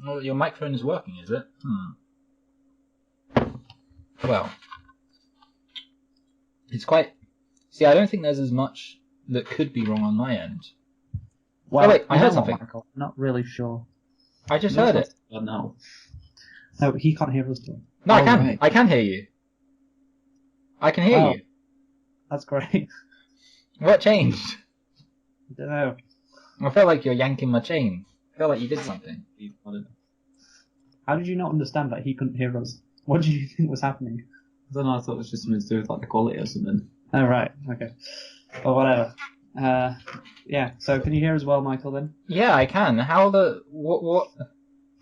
Well, your microphone is working, is it? Well, it's quite... See, I don't think there's as much that could be wrong on my end. Well, wait, I heard something. Michael, I'm not really sure. I just heard it. No, he can't hear us too. No, I can. Right. I can hear you. I can hear you. That's great. What changed? I don't know. I feel like you're yanking my chain. I feel like you did something. I don't know. How did you not understand that he couldn't hear us? What did you think was happening? I don't know, I thought it was just something to do with like the quality or something. Oh, right, okay. Well, whatever. Yeah, so can you hear us well, Michael, then? Yeah, I can. How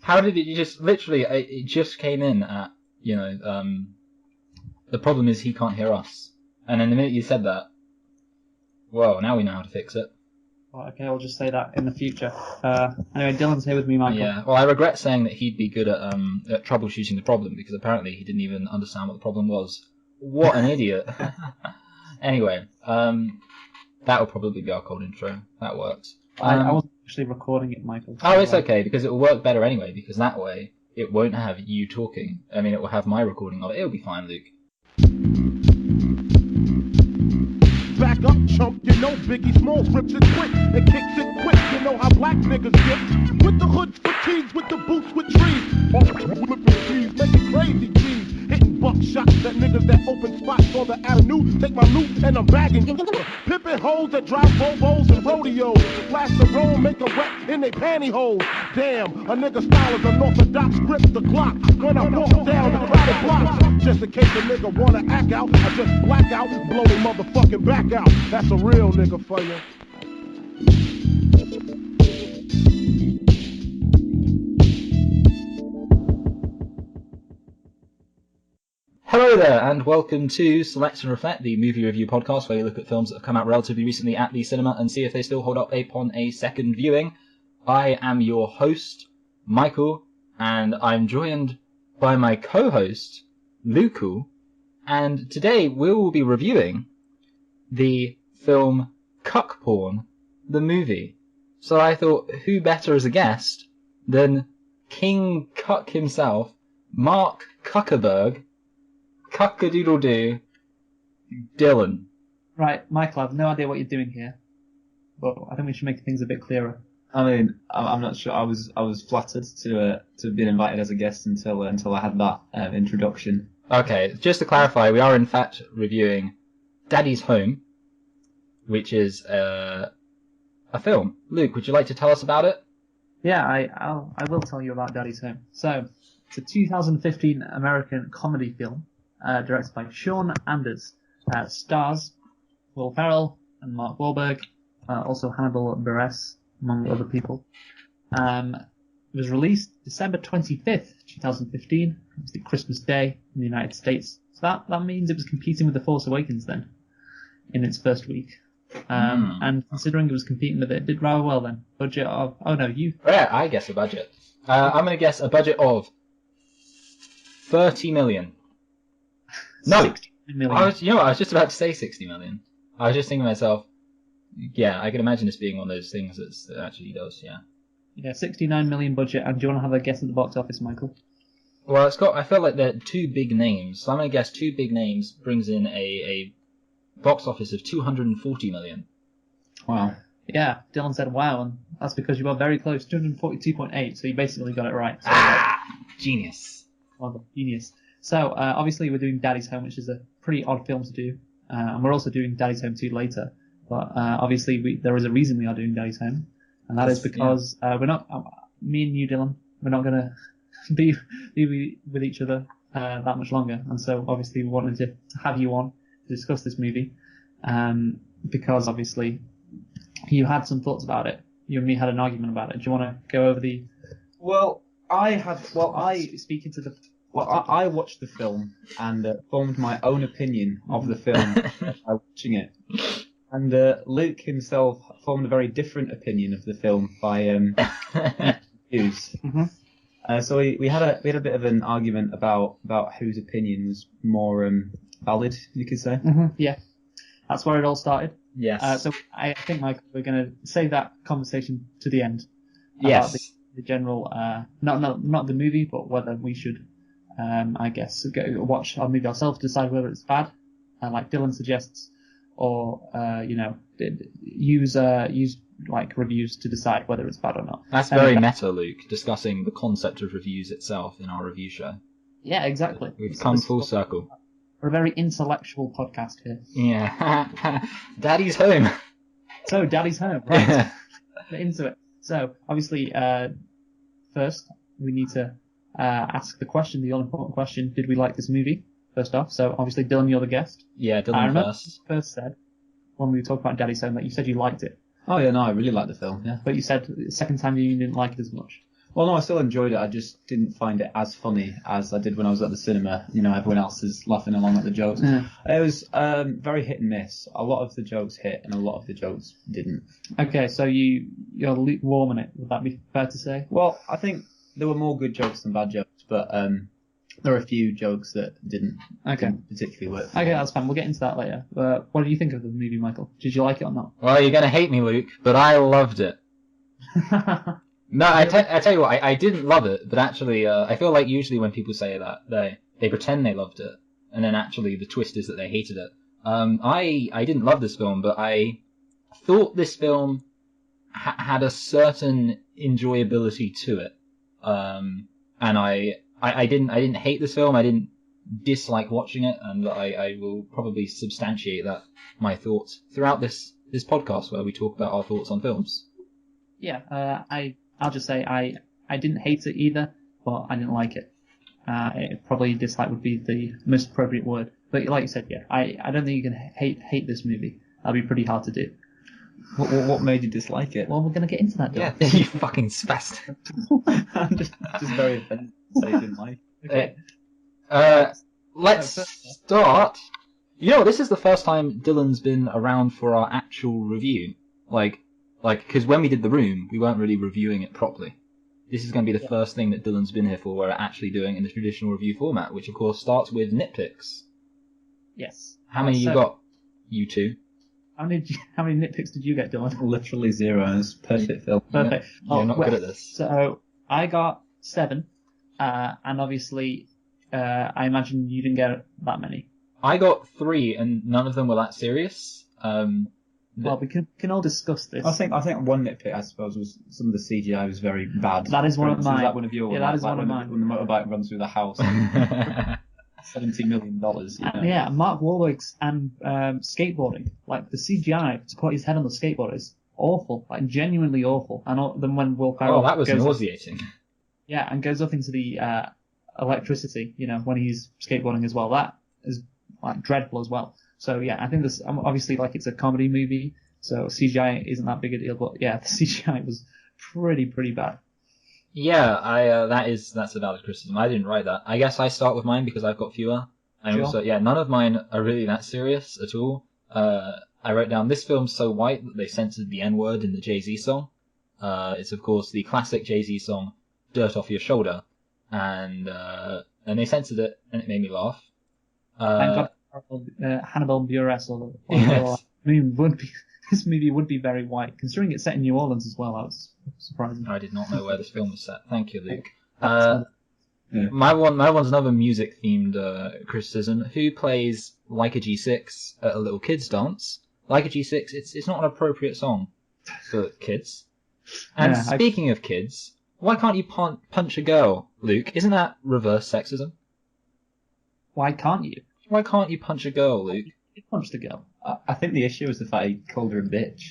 how did it just, literally, it just came in at, the problem is he can't hear us. And then the minute you said that, well, now we know how to fix it. Well, okay, I'll just say that in the future. Anyway, Dylan's here with me, Michael. Yeah, well, I regret saying that he'd be good at troubleshooting the problem, because apparently he didn't even understand what the problem was. What an idiot. Anyway, that will probably be our cold intro. That works. I wasn't actually recording it, Michael. Oh, it's okay, because it will work better anyway, because that way it won't have you talking. I mean, it will have my recording of it. It'll be fine, Luke. Back up, chump, you know Biggie Smalls rips it quick and kicks it quick. You know how black niggas get with the hoods, fatigues, with the boots, with trees. Flipping trees, making crazy G's. Hitting buckshots at niggas that open spots on the avenue. Take my loot and I'm bagging. Pimping hoes that drive Volvos and rodeos. Flash the roll, make them wet in they pantyhose. Damn, a nigga style is unorthodox. Grip the Glock when I walk down the crowded block. Just in case a nigga wanna act out, I just black out, blow the motherfucking back out. That's a real nigga for you. Hello there, and welcome to Select and Reflect, the movie review podcast where we look at films that have come out relatively recently at the cinema and see if they still hold up upon a second viewing. I am your host, Michael, and I'm joined by my co-host, Luku, and today we will be reviewing the film Cuck Porn, the movie. So I thought, who better as a guest than King Cuck himself, Mark Zuckerberg, Cuck-a-doodle-doo, Dylan. Right, Michael, I have no idea what you're doing here, but I think we should make things a bit clearer. I mean, I'm not sure. I was flattered to have been invited as a guest until I had that introduction. Okay, just to clarify, we are in fact reviewing Daddy's Home, which is a film. Luke, would you like to tell us about it? Yeah, I will tell you about Daddy's Home. So, it's a 2015 American comedy film directed by Sean Anders. Stars Will Ferrell and Mark Wahlberg, also Hannibal Buress, among other people. It was released December 25th, 2015. Obviously Christmas Day in the United States. So that means it was competing with The Force Awakens then, in its first week. And considering it was competing with it did rather well then. Budget of... Oh no, you... Yeah, I guess a budget. I'm going to guess a budget of 30 million. No! 60 million. I was just about to say 60 million. I was just thinking to myself, yeah, I can imagine this being one of those things that actually does, yeah. Yeah, 69 million budget. And do you want to have a guess at the box office, Michael? Well, I feel like they're two big names. So I'm going to guess two big names brings in a box office of 240 million. Wow. Yeah, Dylan said wow, and that's because you were very close, 242.8, so you basically got it right. So, genius. Well, genius. So, obviously we're doing Daddy's Home, which is a pretty odd film to do, and we're also doing Daddy's Home 2 later, but obviously there is a reason we are doing Daddy's Home, and that is because we're not, me and you, Dylan, we're not going to be with each other that much longer, and so obviously we wanted to have you on to discuss this movie, because obviously you had some thoughts about it. You and me had an argument about it. Do you want to go over the... I watched the film and formed my own opinion of the film by watching it. And Luke himself formed a very different opinion of the film by views. Mm-hmm. So we had a bit of an argument about whose opinion was more valid, you could say. Mm-hmm. Yeah, that's where it all started. Yes. So I think, Michael, we're going to save that conversation to the end. Yes. the general, not the movie, but whether we should, I guess, go watch our movie ourselves, decide whether it's bad, like Dylan suggests, or use like reviews to decide whether it's bad or not. That's very meta, Luke, discussing the concept of reviews itself in our review show. Yeah, exactly. We've come full circle. We're a very intellectual podcast here. Yeah. Daddy's home. So, Daddy's home, right? Get into it. So, obviously, first, we need to ask the question, the all-important question, did we like this movie? First off. So, obviously, Dylan, you're the guest. Yeah, I Dylan remember first. you first said, when we talked about Daddy's Home, that you said you liked it. Oh yeah, no, I really liked the film. Yeah. But you said the second time you didn't like it as much. Well, no, I still enjoyed it. I just didn't find it as funny as I did when I was at the cinema. Everyone else is laughing along at the jokes. Yeah. It was very hit and miss. A lot of the jokes hit, and a lot of the jokes didn't. Okay, so you're lukewarm in it. Would that be fair to say? Well, I think there were more good jokes than bad jokes, but there are a few jokes that didn't particularly work. Okay, that's fine. We'll get into that later. What do you think of the movie, Michael? Did you like it or not? Well, you're going to hate me, Luke, but I loved it. No, I tell you what, I didn't love it, but actually, I feel like usually when people say that, they pretend they loved it, and then actually the twist is that they hated it. I didn't love this film, but I thought this film had a certain enjoyability to it. And I didn't hate this film, I didn't dislike watching it, and I will probably substantiate my thoughts throughout this podcast where we talk about our thoughts on films. Yeah, I'll just say I didn't hate it either, but I didn't like it. Probably dislike would be the most appropriate word. But like you said, yeah, I don't think you can hate this movie. That'd be pretty hard to do. What made you dislike it? Well, we're going to get into that, Yeah, Dylan. you fucking spast. I'm just very offended to say I didn't like it. Okay. Let's start. This is the first time Dylan's been around for our actual review. Because when we did The Room, we weren't really reviewing it properly. This is going to be the first thing that Dylan's been here for where we're actually doing in the traditional review format, which of course starts with nitpicks. Yes. How many you got? You two. How many nitpicks did you get, Dylan? Literally zero. It's a perfect film. Perfect. You're not good at this. So I got 7, and obviously, I imagine you didn't get that many. I got 3, and none of them were that serious. Well, we can all discuss this. I think one nitpick, I suppose, was some of the CGI was very bad. That is one of mine. Was that one of yours? Yeah, that is one of mine. When the motorbike runs through the house. $70 million. Yeah, Mark Wahlberg's and skateboarding. Like, the CGI to put his head on the skateboard is awful. Like, genuinely awful. And then when Will Ferrell that was goes nauseating. and goes up into the electricity, when he's skateboarding as well, that is, like, dreadful as well. So, yeah, I think this, obviously, like, it's a comedy movie, so CGI isn't that big a deal, but, yeah, the CGI was pretty bad. Yeah, that's a valid criticism. I didn't write that. I guess I start with mine because I've got fewer. And Sure. also, none of mine are really that serious at all. I wrote down, this film's so white that they censored the N-word in the Jay-Z song. It's, of course, the classic Jay-Z song, Dirt Off Your Shoulder. And they censored it, and it made me laugh. Thank God Hannibal Buress or Yes. this movie would be very white, considering it's set in New Orleans as well. That was surprising. I did not know where this film was set. Thank you, Luke. Yeah. My one's another music-themed criticism. Who plays Like a G6 at a little kids' dance? Like a G6, it's not an appropriate song for kids. And speaking of kids, why can't you punch a girl, Luke? Isn't that reverse sexism? Why can't you? Why can't you punch a girl, Luke? You punched a girl. I think the issue was the fact he called her a bitch.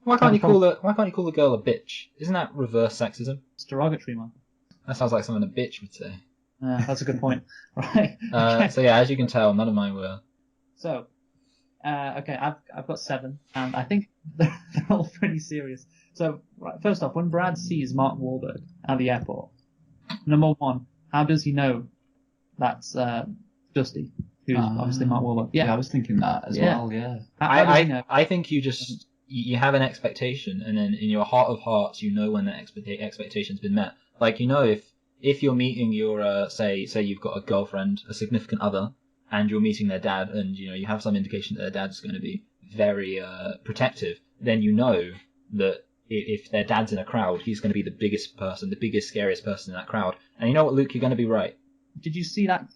Why can't you call a girl a bitch? Isn't that reverse sexism? It's derogatory, man. That sounds like something a bitch would say. That's a good point. Right. So yeah, as you can tell, none of mine were. So, okay, I've got 7, and I think they're all pretty serious. So, right, first off, when Brad sees Mark Wahlberg at the airport, number 1, how does he know that's Dusty, who's obviously Mark Wahlberg? Yeah, I was thinking that as well. Yeah. How does he know? I think you just you have an expectation, and then in your heart of hearts, you know when that expectation's been met. Like, if you're meeting your say you've got a girlfriend, a significant other, and you're meeting their dad, and you have some indication that their dad's going to be very protective, then you know that if their dad's in a crowd, he's going to be the biggest person, the biggest, scariest person in that crowd. And you know what, Luke, you're going to be right. Did you see that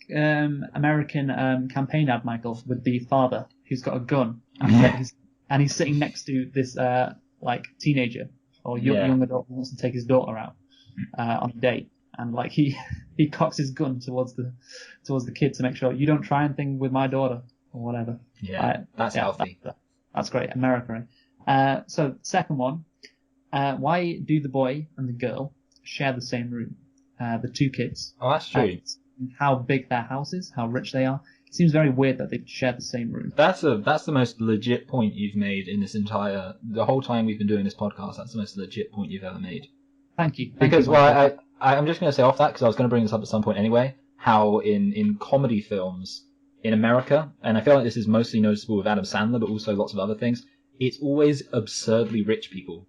American campaign ad, Michael, with the father who's got a gun and he's sitting next to this like teenager or young adult who wants to take his daughter out on a date, and like he cocks his gun towards the kid to make sure you don't try anything with my daughter or whatever. Yeah, that's healthy. That's great, America. Right? So second one, why do the boy and the girl share the same room? The two kids. Oh, that's true. How big their house is, how rich they are. It seems very weird that they share the same room. That's the most legit point you've made in the whole time we've been doing this podcast. That's the most legit point you've ever made. Thank you. Because I'm just going to say off that because I was going to bring this up at some point anyway. How in comedy films in America, and I feel like this is mostly noticeable with Adam Sandler, but also lots of other things. It's always absurdly rich people.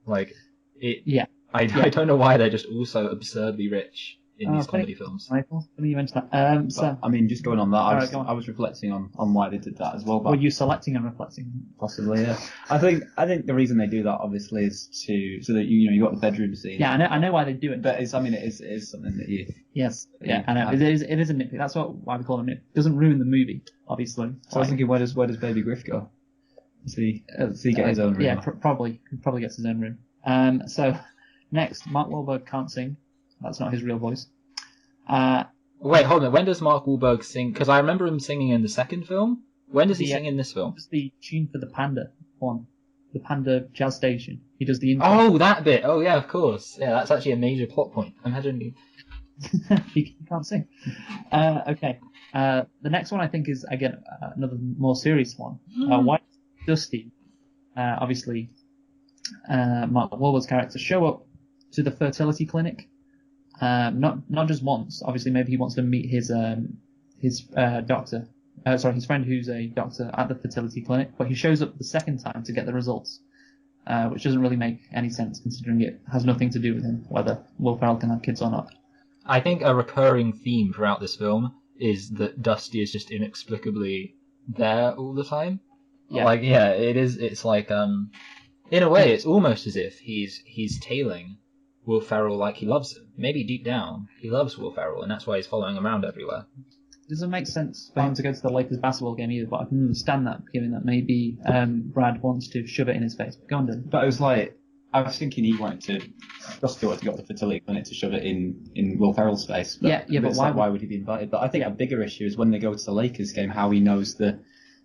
Like it. Yeah. I don't know why they're just also absurdly rich in these comedy films. Michael, what do you mention that? So, I mean, just going on that, go on. I was reflecting on why they did that as well. But were you selecting and reflecting? possibly, yeah. I think the reason they do that obviously is so that you got the bedroom scene. Yeah, I know why they do it. But it is something that you. Yes, yeah, I know. It is a nitpick. That's why we call it a nitpick. It doesn't ruin the movie, obviously. So I was thinking, where does Baby Griff go? Does he get his own room? Yeah, probably. He probably gets his own room. So next, Mark Wahlberg can't sing. That's not his real voice. Wait, hold on. When does Mark Wahlberg sing? Because I remember him singing in the second film. When does he sing in this film? It's the tune for the Panda one, the Panda Jazz Station. He does the intro. Oh, that bit. Oh, yeah, of course. Yeah, that's actually a major plot point. Imagine you. he can't sing. Okay. The next one I think is again another more serious one. Why does Dusty, obviously, Mark Wahlberg's character, show up to the fertility clinic? Not just once. Obviously, maybe he wants to meet his doctor. His friend who's a doctor at the fertility clinic. But he shows up the second time to get the results, which doesn't really make any sense considering it has nothing to do with him, whether Will Ferrell can have kids or not. I think a recurring theme throughout this film is that Dusty is just inexplicably there all the time. Yeah. Like, yeah, it is. It's like, in a way, it's almost as if he's tailing Will Ferrell like he loves him. Maybe deep down, he loves Will Ferrell, and that's why he's following him around everywhere. It doesn't make sense for him to go to the Lakers basketball game either, but I can understand that, given that maybe Brad wants to shove it in his face. Go on, then. But it was like, I was thinking he Dusty wanted to go to the fertility clinic to shove it in Will Ferrell's face. But but why would he be invited? But I think a bigger issue is when they go to the Lakers game, how he knows the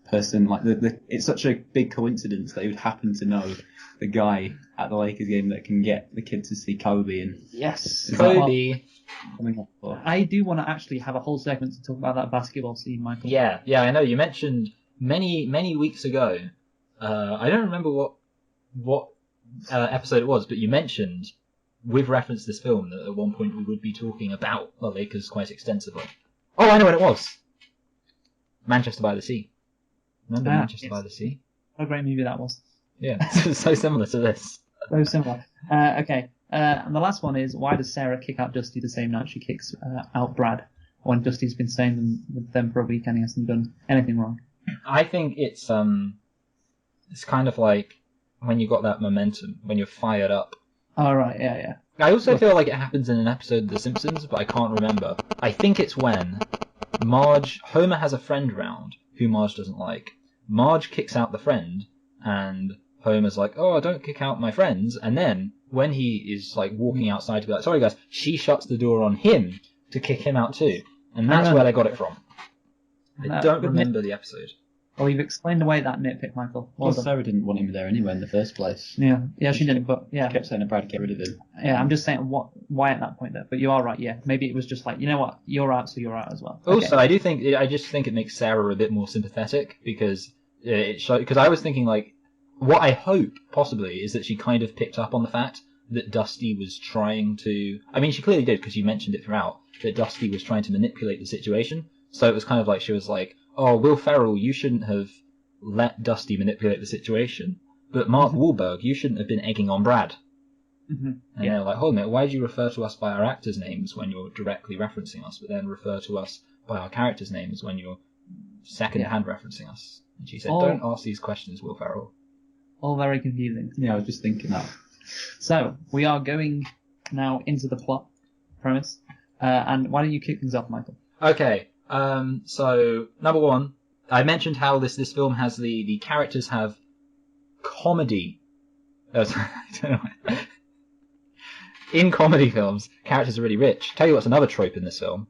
person. Like it's such a big coincidence that he would happen to know the guy at the Lakers game that can get the kid to see Kobe. And yes, Kobe. I do want to actually have a whole segment to talk about that basketball scene, Michael. Yeah, I know. You mentioned many weeks ago. I don't remember what episode it was, but you mentioned with reference to this film that at one point we would be talking about the Lakers quite extensively. Oh, I know what it was. Manchester by the Sea. Remember Manchester by the Sea? What a great movie that was. Yeah, so similar to this. So similar. Okay. And the last one is, why does Sarah kick out Dusty the same night she kicks out Brad? When Dusty's been staying with them for a week and he hasn't done anything wrong? I think it's kind of like when you got that momentum, when you're fired up. Oh, right, yeah. I also feel like it happens in an episode of The Simpsons, but I can't remember. I think it's when Homer has a friend round who Marge doesn't like. Marge kicks out the friend, and Homer's like, oh, don't kick out my friends. And then when he is like walking outside to be like, sorry guys, she shuts the door on him to kick him out too. And that's where they got it from. I don't remember the episode. Well, you've explained away that nitpick, Michael. Well, Sarah didn't want him there anyway in the first place. Yeah, she didn't, but yeah. She kept saying to Brad, get rid of him. Yeah, I'm just saying why at that point there. But you are right, yeah. Maybe it was just like, you know what, you're out, so you're out as well. Also, okay. I just think it makes Sarah a bit more sympathetic because because I was thinking like, what I hope possibly is that she kind of picked up on the fact that Dusty was trying to. I mean, she clearly did because you mentioned it throughout that Dusty was trying to manipulate the situation. So it was kind of like she was like, oh, Will Ferrell, you shouldn't have let Dusty manipulate the situation. But Mark Wahlberg, you shouldn't have been egging on Brad. Mm-hmm. And they're like, hold on a minute, why do you refer to us by our actors' names when you're directly referencing us, but then refer to us by our characters' names when you're second-hand referencing us? And she said, don't ask these questions, Will Ferrell. All very confusing. Yeah, I was just thinking that. So we are going now into the plot premise, and why don't you kick things off, Michael? Okay. So number one, I mentioned how this film has the characters have comedy. Sorry, I don't know why. In comedy films, characters are really rich. Tell you what's another trope in this film.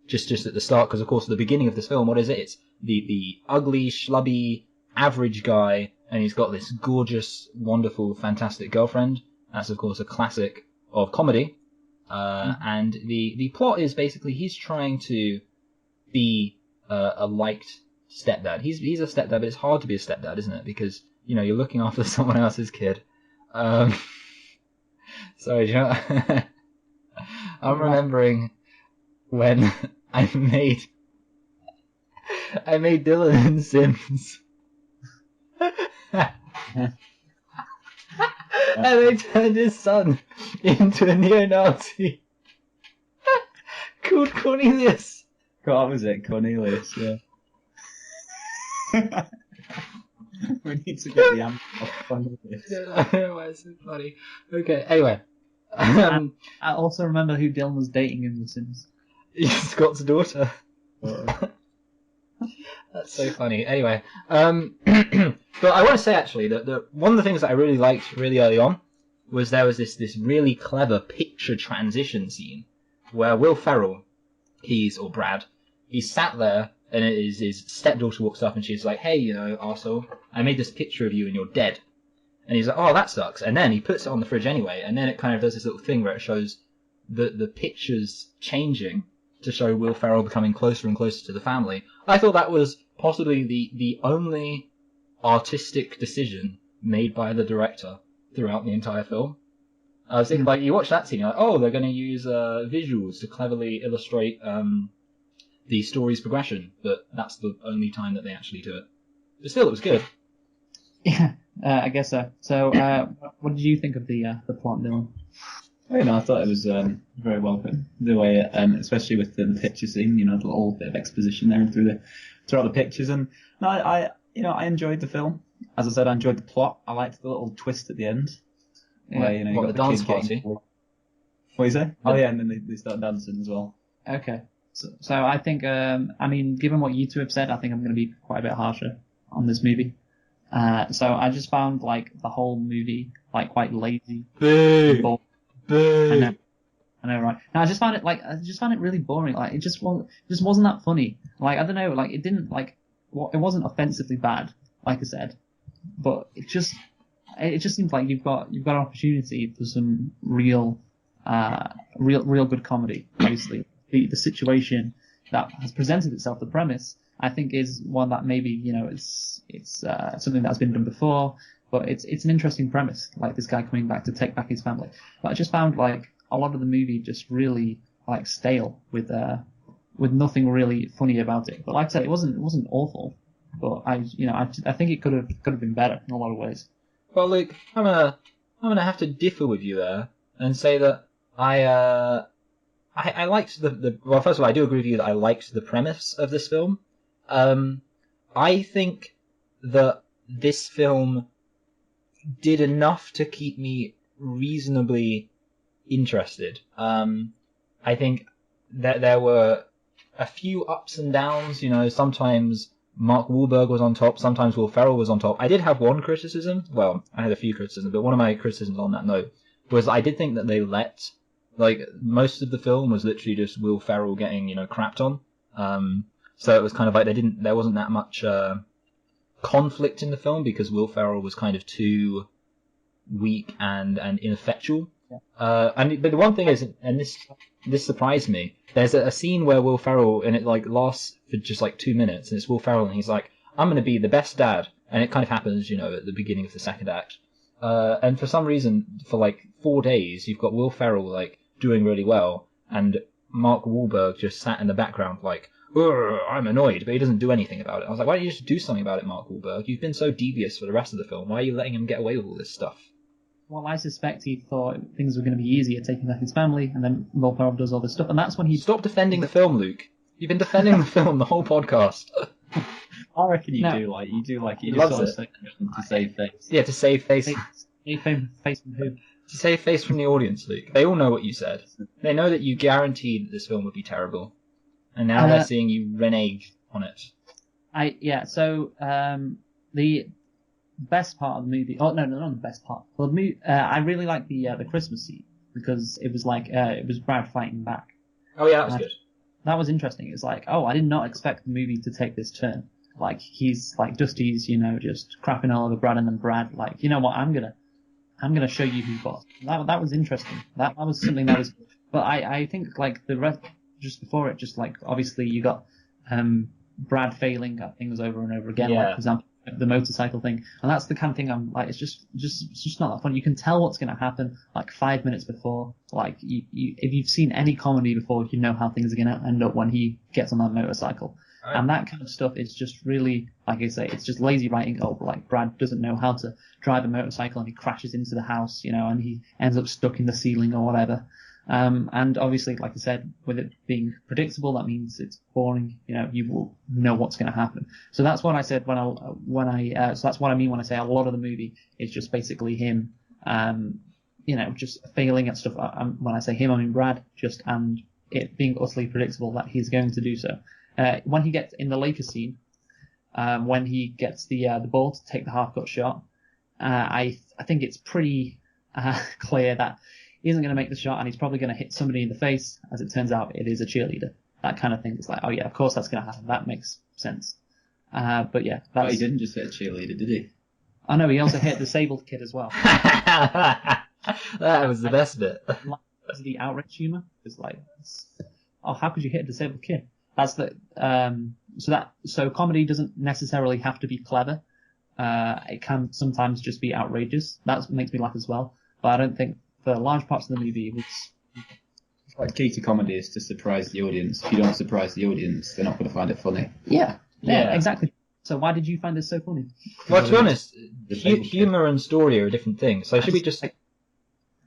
Just at the start, because of course at the beginning of this film, what is it? It's the ugly, schlubby, average guy, and he's got this gorgeous, wonderful, fantastic girlfriend. That's of course a classic of comedy. And the plot is basically he's trying to be a liked stepdad. He's a stepdad, but it's hard to be a stepdad, isn't it? Because you're looking after someone else's kid. Sorry, do you know? I'm remembering when I made Dylan in Sims. And they turned his son into a neo-Nazi called Cornelius. What was it? Cornelius, yeah. We need to get the amp off Cornelius. I don't know why it's so funny. Okay, anyway. I also remember who Dylan was dating in The Sims. Scott's daughter. That's so funny. Anyway, but I want to say actually that one of the things that I really liked really early on was there was this really clever picture transition scene where Will Ferrell, Brad, he's sat there and his stepdaughter walks up and she's like, "Hey, arsehole, I made this picture of you and you're dead." And he's like, "Oh, that sucks." And then he puts it on the fridge anyway, and then it kind of does this little thing where it shows the pictures changing to show Will Ferrell becoming closer and closer to the family. I thought that was possibly the only artistic decision made by the director throughout the entire film. I was thinking, like, you watch that scene, you're like, oh, they're going to use visuals to cleverly illustrate the story's progression, but that's the only time that they actually do it. But still, it was good. Yeah, I guess so. So, what did you think of the plot, Dylan? I thought it was very well put. The way, especially with the picture scene, the little bit of exposition there throughout the pictures, and I enjoyed the film. As I said, I enjoyed the plot. I liked the little twist at the end, where you got the dance kid party. What you say? Oh yeah, and then they start dancing as well. Okay, so I think, given what you two have said, I think I'm going to be quite a bit harsher on this movie. So I just found the whole movie quite lazy. Boo! Boo! I know, right? No, I just found it really boring. It just wasn't that funny. I don't know. It didn't it wasn't offensively bad, like I said, but it just seems like you've got an opportunity for some real good comedy. Obviously, the situation that has presented itself, the premise, I think is one that maybe it's something that's been done before, but it's an interesting premise, like this guy coming back to take back his family. But I just found a lot of the movie just really stale with nothing really funny about it. But like I said, it wasn't awful, but I think it could have been better in a lot of ways. Well, Luke, I'm gonna have to differ with you there and say that I liked well, first of all, I do agree with you that I liked the premise of this film. I think that this film did enough to keep me reasonably interested. I think that there were a few ups and downs. Sometimes Mark Wahlberg was on top, sometimes Will Ferrell was on top. I did have one criticism. Well, I had a few criticisms, but one of my criticisms on that note was I did think that they let most of the film was literally just Will Ferrell getting crapped on. So it was kind of there wasn't that much conflict in the film because Will Ferrell was kind of too weak and ineffectual. Yeah. But the one thing is, and this surprised me, there's a scene where Will Ferrell, and it lasts for just 2 minutes, and it's Will Ferrell and he's like, "I'm going to be the best dad," and it kind of happens, at the beginning of the second act. And for some reason, for 4 days, you've got Will Ferrell doing really well, and Mark Wahlberg just sat in the background I'm annoyed, but he doesn't do anything about it. I was like, why don't you just do something about it, Mark Wahlberg? You've been so devious for the rest of the film. Why are you letting him get away with all this stuff? Well, I suspect he thought things were going to be easier taking back his family, and then Will Ferrell does all this stuff, and that's when he... Stop defending the film, Luke. You've been defending the film the whole podcast. I reckon you do sort of to save face. Yeah, to save face. Save face from who? To save face from the audience, Luke. They all know what you said. They know that you guaranteed that this film would be terrible. And now they're seeing you renege on it. So the best part of the movie. Oh no, not the best part. Well, I really like the Christmas scene because it was like it was Brad fighting back. Oh yeah, that was good. That was interesting. It's like, oh, I did not expect the movie to take this turn. Like he's like Dusty's, just crapping all over Brad, and then Brad like, you know what, I'm gonna show you who's boss. That was interesting. That was something that was. But I think like the rest just before it, just like obviously you got Brad failing at things over and over again. Yeah. Like for example, the motorcycle thing, and that's the kind of thing I'm like, it's just not that fun. You can tell what's going to happen like 5 minutes before. Like you if you've seen any comedy before, you know how things are going to end up when he gets on that motorcycle. Right. And that kind of stuff is just really, like I say, it's just lazy writing. Oh, like Brad doesn't know how to drive a motorcycle and he crashes into the house, and he ends up stuck in the ceiling or whatever. And obviously, like I said, with it being predictable, that means it's boring. You will know what's going to happen. So that's what I said so that's what I mean when I say a lot of the movie is just basically him, just failing at stuff. When I say him, I mean Brad, and it being utterly predictable that he's going to do so. When he gets in the Lakers scene, when he gets the ball to take the half-cut shot, I think it's pretty clear that he isn't going to make the shot, and he's probably going to hit somebody in the face. As it turns out, it is a cheerleader. That kind of thing. It's like, oh yeah, of course that's going to happen. That makes sense. But yeah, he didn't just hit a cheerleader, did he? Oh no, he also hit a disabled kid as well. That was the best bit. That's the outrage humor. It's like, oh, how could you hit a disabled kid? That's the so comedy doesn't necessarily have to be clever. It can sometimes just be outrageous. That makes me laugh as well. But I don't think for large parts of the movie it's like key to comedy is to surprise the audience. If you don't surprise the audience, they're not going to find it funny. Yeah, exactly. So why did you find this so funny? Well, to be honest, humor and story are a different thing. So should we just?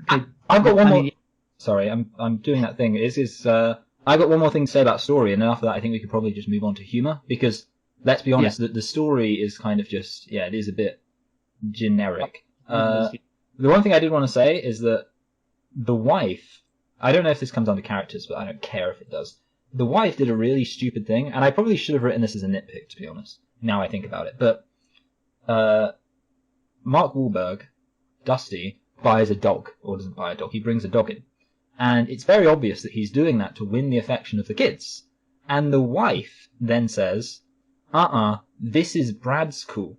I've got one more. Sorry, I'm doing that thing. I got one more thing to say about story, and then after that, I think we could probably just move on to humor because let's be honest, the story is kind of just it is a bit generic. The one thing I did want to say is that the wife, I don't know if this comes under characters, but I don't care if it does. The wife did a really stupid thing, and I probably should have written this as a nitpick, to be honest, now I think about it. But Mark Wahlberg, Dusty, buys a dog, or doesn't buy a dog, he brings a dog in. And it's very obvious that he's doing that to win the affection of the kids. And the wife then says, this is Brad's cool.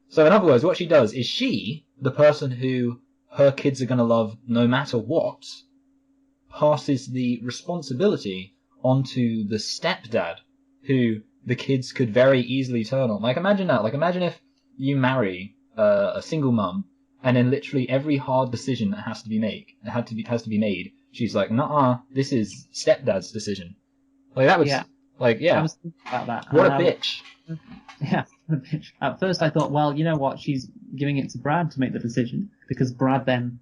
So in other words, what she does is she, the person who her kids are going to love no matter what, passes the responsibility onto the stepdad who the kids could very easily turn on. Like imagine that. Like imagine if you marry a single mum and then literally every hard decision that has to be made, she's like, this is stepdad's decision. Like that was, I was thinking about that. What a bitch. Yeah, what a bitch. At first I thought, well, you know what, she's giving it to Brad to make the decision, because Brad then,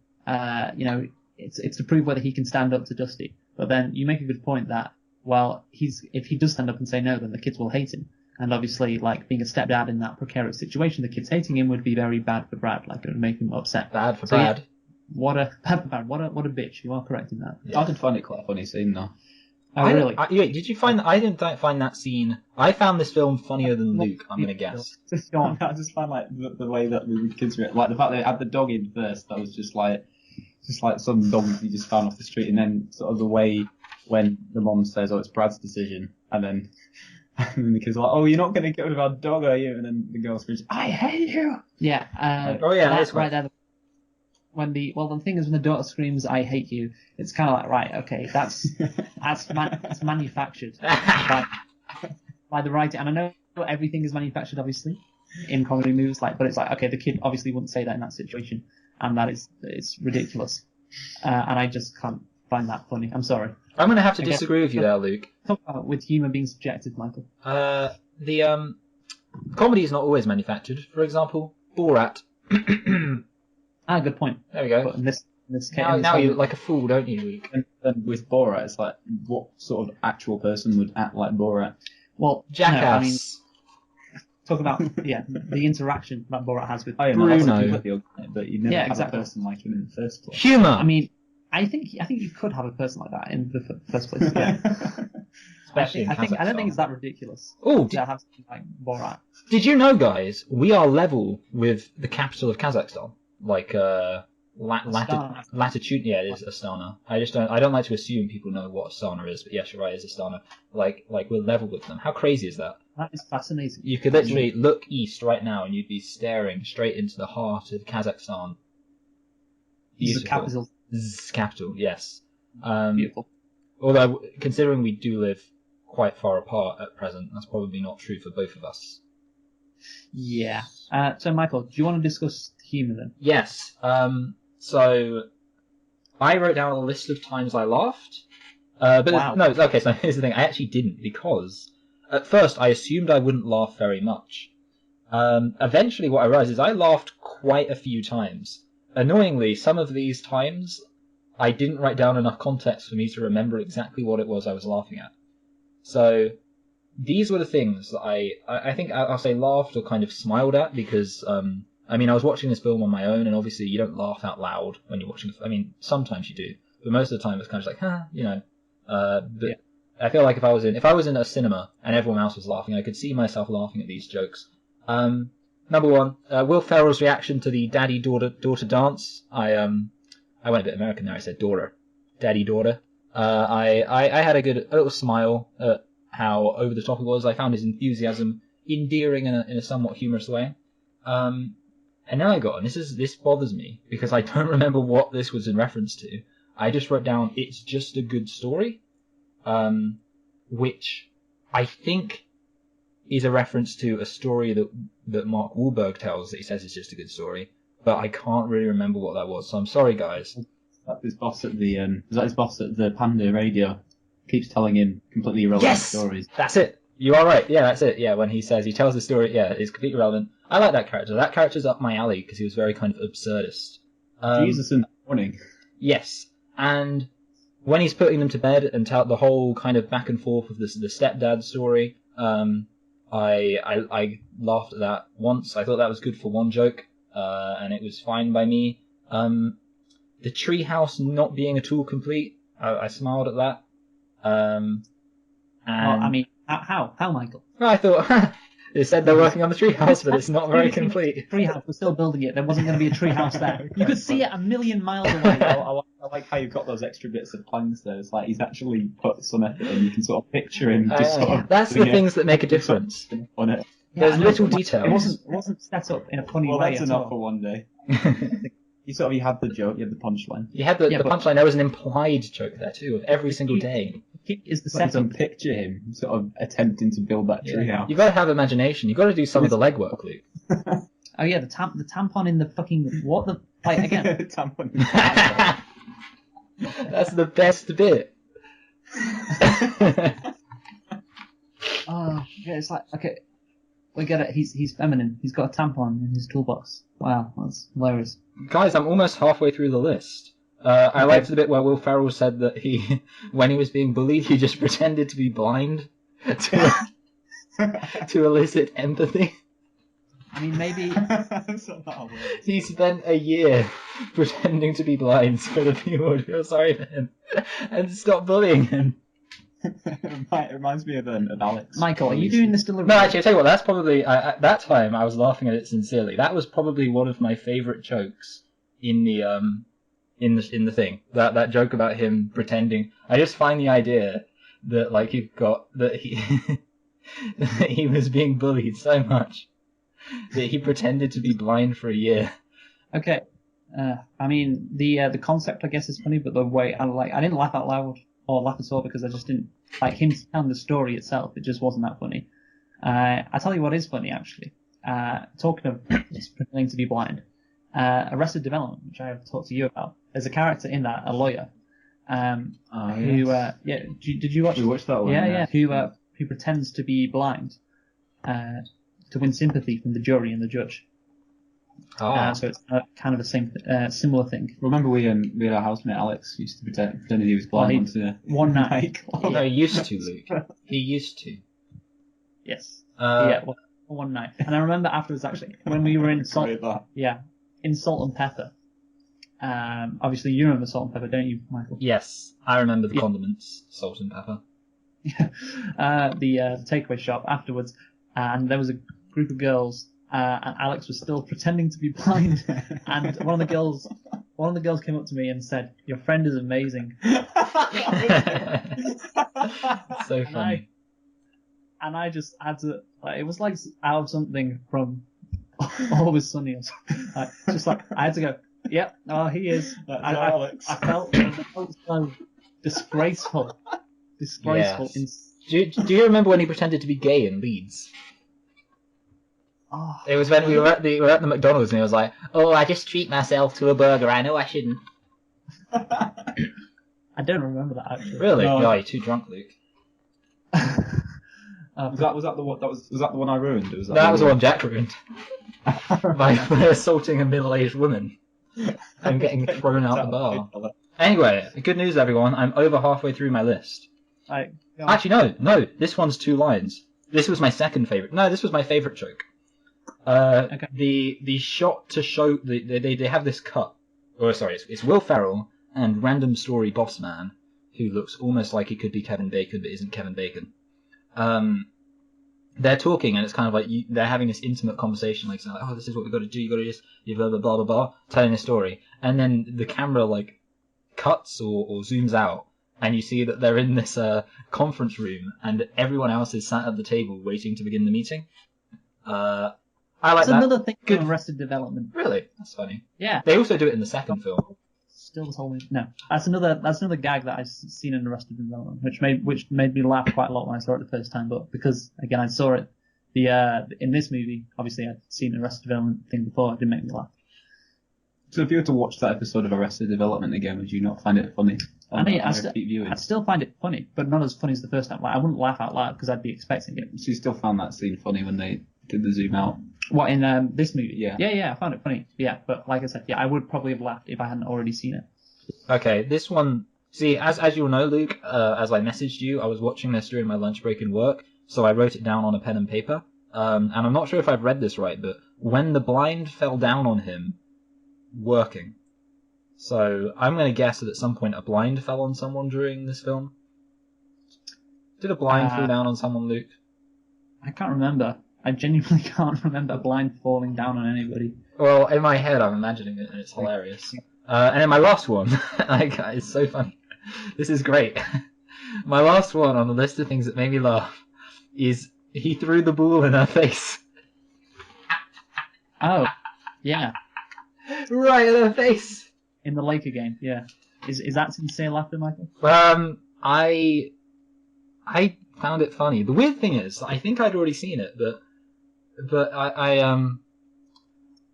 it's to prove whether he can stand up to Dusty. But then you make a good point that, well, if he does stand up and say no, then the kids will hate him. And obviously, like, being a stepdad in that precarious situation, the kids hating him would be very bad for Brad. Like, it would make him upset. Bad for Brad. Yeah, what a bitch. You are correct in that. Yeah. I did find it quite a funny scene, though. Oh, really? Did you find that? I didn't find that scene. I found this film funnier than Luke, I'm going to guess. Just go on. I just find, like, the way that the kids were, like, the fact that they had the dog in first, that was just like some dog you just found off the street, and then sort of the way when the mom says, it's Brad's decision, and then the kids are like, you're not going to get rid of our dog, are you? And then the girl screams, I hate you! Yeah. That's right there. The thing is, when the daughter screams, I hate you, it's kind of like, right, okay, that's manufactured by the writer. And I know everything is manufactured, obviously, in comedy movies, but it's like, okay, the kid obviously wouldn't say that in that situation, and it's ridiculous. And I just can't find that funny. I'm sorry. I'm going to have to disagree with you there, Luke. Talk about with humour being subjective, Michael. The comedy is not always manufactured. For example, Borat. Good point. There we go. But in this case, now you look like a fool, don't you, Luke? And with Borat, it's like, what sort of actual person would act like Borat? Well, Jackass. talking about the interaction that Borat has with Oh, yeah, no, that's Bruno. completely okay, but you never Yeah, have exactly. a person like him in the first place. Humor. I mean, I think you could have a person like that in the first place. Yeah. Especially in I don't think Kazakhstan. it's that ridiculous. Oh, to have something like Borat. did you know, guys? We are level with the capital of Kazakhstan, like Astana. latitude. Yeah, it is Astana. I don't like to assume people know what Astana is, but yes, you're right. It's Astana. Like we're level with them. How crazy is that? That is fascinating. You could literally look east right now, and you'd be staring straight into the heart of Kazakhstan. This is the Beautiful. capital. Capital, yes. Beautiful. Although, considering we do live quite far apart at present, that's probably not true for both of us. Yeah. So, Michael, do you want to discuss humour then? Yes. So I wrote down a list of times I laughed. But Wow. no, okay, so here's the thing. I actually didn't, because at first I assumed I wouldn't laugh very much. Eventually what I realized is I laughed quite a few times. Annoyingly, some of these times I didn't write down enough context for me to remember exactly what it was I was laughing at. So these were the things that I think I'll say laughed or kind of smiled at, because I was watching this film on my own, and obviously you don't laugh out loud when you're watching. Sometimes you do, but most of the time it's kind of like, But Yeah. I feel like if I was in a cinema and everyone else was laughing, I could see myself laughing at these jokes. Number one, Will Ferrell's reaction to the daddy-daughter dance. I went a bit American there. I said daughter, daddy-daughter. I had a little smile at how over the top it was. I found his enthusiasm endearing in a somewhat humorous way. And now I got on. This bothers me because I don't remember what this was in reference to. I just wrote down, it's just a good story, which I think is a reference to a story that Mark Wahlberg tells that he says is just a good story, but I can't really remember what that was. So I'm sorry, guys. That's his boss at the Panda Radio keeps telling him completely irrelevant stories. That's it. You are right. Yeah, that's it. Yeah, when he tells the story, yeah, it's completely relevant. I like that character. That character's up my alley because he was very kind of absurdist. Jesus in the morning. Yes, and when he's putting them to bed and the whole kind of back and forth of the stepdad story, I laughed at that once. I thought that was good for one joke, and it was fine by me. The treehouse not being at all complete, I smiled at that. And How, Michael? I thought they said they're working on the treehouse, but it's not very complete. Treehouse, we're still building it. There wasn't going to be a treehouse there. You could see it a million miles away. I like how you've got those extra bits of plans there. It's like he's actually put some effort in. You can sort of picture him. That's the things that make a difference. On it. There's I know, little but details. It wasn't set up in a funny Well, way that's at enough all. for one day. You had the joke, you had the punchline. You had the Yeah, but- punchline. There was an implied joke there too of every single day. Is the So you setup. can picture him sort of attempting to build that treehouse. You got to have imagination. You got to do some of the legwork, Luke. Oh yeah, the tampon in the fucking what the like again. Tampon. That's the best bit. Oh yeah, it's like okay, we get it. He's feminine. He's got a tampon in his toolbox. Wow, that's hilarious. Guys, I'm almost halfway through the list. I liked the bit where Will Ferrell said that when he was being bullied, he just pretended to be blind to elicit empathy. I mean, maybe That's not that word. He spent a year pretending to be blind so that people would feel sorry for him and stop bullying him. It reminds me of Alex. Michael, are you doing this deliberately? No, actually, I tell you what, that's probably, at that time, I was laughing at it sincerely. That was probably one of my favourite jokes in the thing. That joke about him pretending. I just find the idea that, like, that he was being bullied so much that he pretended to be blind for a year. Okay. I mean, the concept I guess is funny, but the way I didn't laugh out loud or laugh at all because I just didn't like him telling the story itself. It just wasn't that funny. I tell you what is funny actually. Talking of just pretending to be blind, Arrested Development, which I have talked to you about. There's a character in that, a lawyer, who did you watch? We watched that one. Yeah. Who pretends to be blind, to win sympathy from the jury and the judge. So it's kind of a similar thing. Remember we had our housemate Alex who used to pretend he was blind One night. No, he used to, Luke. He used to. Yes. Uh, Well, for one night. And I remember afterwards, actually, when we were in Salt and Pepper. Obviously, you remember Salt and Pepper, don't you, Michael? Yes, I remember the condiments, salt and pepper. The takeaway shop afterwards, and there was a group of girls, and Alex was still pretending to be blind, and one of the girls came up to me and said, "Your friend is amazing." So funny. And I just had to, like, it was like out of something from Always Sunny or something. I had to go, "Yep, oh, he is." Alex. I felt so disgraceful. Yes. Do you remember when he pretended to be gay in Leeds? Oh, It was when we were at the McDonald's and he was like, "Oh, I just treat myself to a burger. I know I shouldn't." I don't remember that actually. Really? No. No, you're too drunk, Luke. Was that the one I ruined? Or was That was the one Jack ruined. by assaulting a middle-aged woman and getting thrown out the bar. Anyway, good news, everyone. I'm over halfway through my list. Actually, no. This one's 2 lines. This was my second favorite. No, this was my favorite joke. Okay. The shot to show they have this cut. Oh, sorry, it's Will Ferrell and random story boss man who looks almost like he could be Kevin Bacon but isn't Kevin Bacon. They're talking and it's kind of like they're having this intimate conversation, like saying, "Oh, this is what we got to do. You got to just blah blah blah blah blah," telling a story, and then the camera like cuts or zooms out, and you see that they're in this conference room, and everyone else is sat at the table waiting to begin the meeting. I like That's that. another thing Good. from Arrested Development. Really, that's funny. Yeah. They also do it in the second film. Still told me no. That's another gag that I've seen in Arrested Development, which made me laugh quite a lot when I saw it the first time. But because again I saw it in this movie, obviously I'd seen an Arrested Development thing before, it didn't make me laugh. So if you were to watch that episode of Arrested Development again, would you not find it funny? I'd still find it funny, but not as funny as the first time. Like, I wouldn't laugh out loud because I'd be expecting it. So you still found that scene funny when they did the zoom out? What, in this movie? Yeah. Yeah, I found it funny. Yeah, but like I said, I would probably have laughed if I hadn't already seen it. Okay, this one. See, as you'll know, Luke, as I messaged you, I was watching this during my lunch break in work, so I wrote it down on a pen and paper. And I'm not sure if I've read this right, but when the blind fell down on him, working. So I'm going to guess that at some point a blind fell on someone during this film. Did a blind fall down on someone, Luke? I can't remember. I genuinely can't remember a blind falling down on anybody. Well, in my head, I'm imagining it, and it's hilarious. And then my last one, it's so funny. This is great. My last one on the list of things that made me laugh is he threw the ball in her face. Oh, yeah. Right in her face. In the Laker game, yeah. Is that sincere laughter, Michael? I found it funny. The weird thing is, I think I'd already seen it, but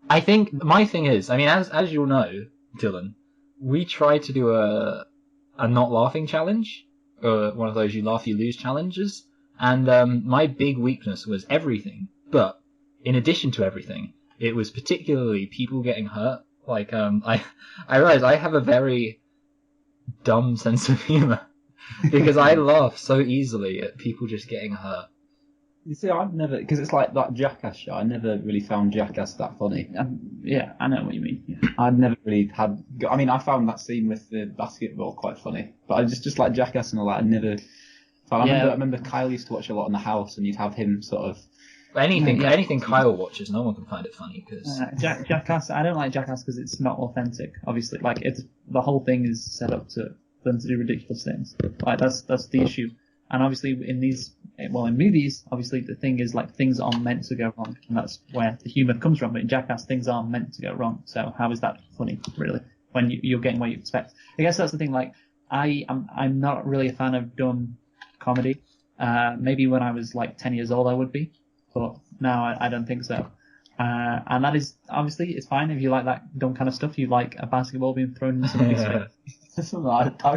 I think my thing is, I mean, as you'll know, Dylan, we tried to do a not laughing challenge, or one of those you laugh you lose challenges, and my big weakness was everything. But in addition to everything, it was particularly people getting hurt. Like I realized I have a very dumb sense of humor because I laugh so easily at people just getting hurt. You see, I've never, because it's like that Jackass show, I never really found Jackass that funny. Yeah, I know what you mean. Yeah. I've never really had, I mean, I found that scene with the basketball quite funny, but I just like Jackass and all that, I never, I remember Kyle used to watch a lot in the house, and you'd have him sort of... Anything Kyle watches, no one can find it funny, because... Jackass, I don't like Jackass because it's not authentic, obviously. Like, the whole thing is set up for them to do ridiculous things. Like, that's the issue. And obviously in movies, obviously the thing is like things are meant to go wrong, and that's where the humour comes from. But in Jackass, things are meant to go wrong. So how is that funny, really, when you're getting what you expect? I guess that's the thing. Like I'm not really a fan of dumb comedy. Maybe when I was like 10 years old I would be, but now I don't think so. And that is obviously it's fine if you like that dumb kind of stuff. You like a basketball being thrown in somebody's face. I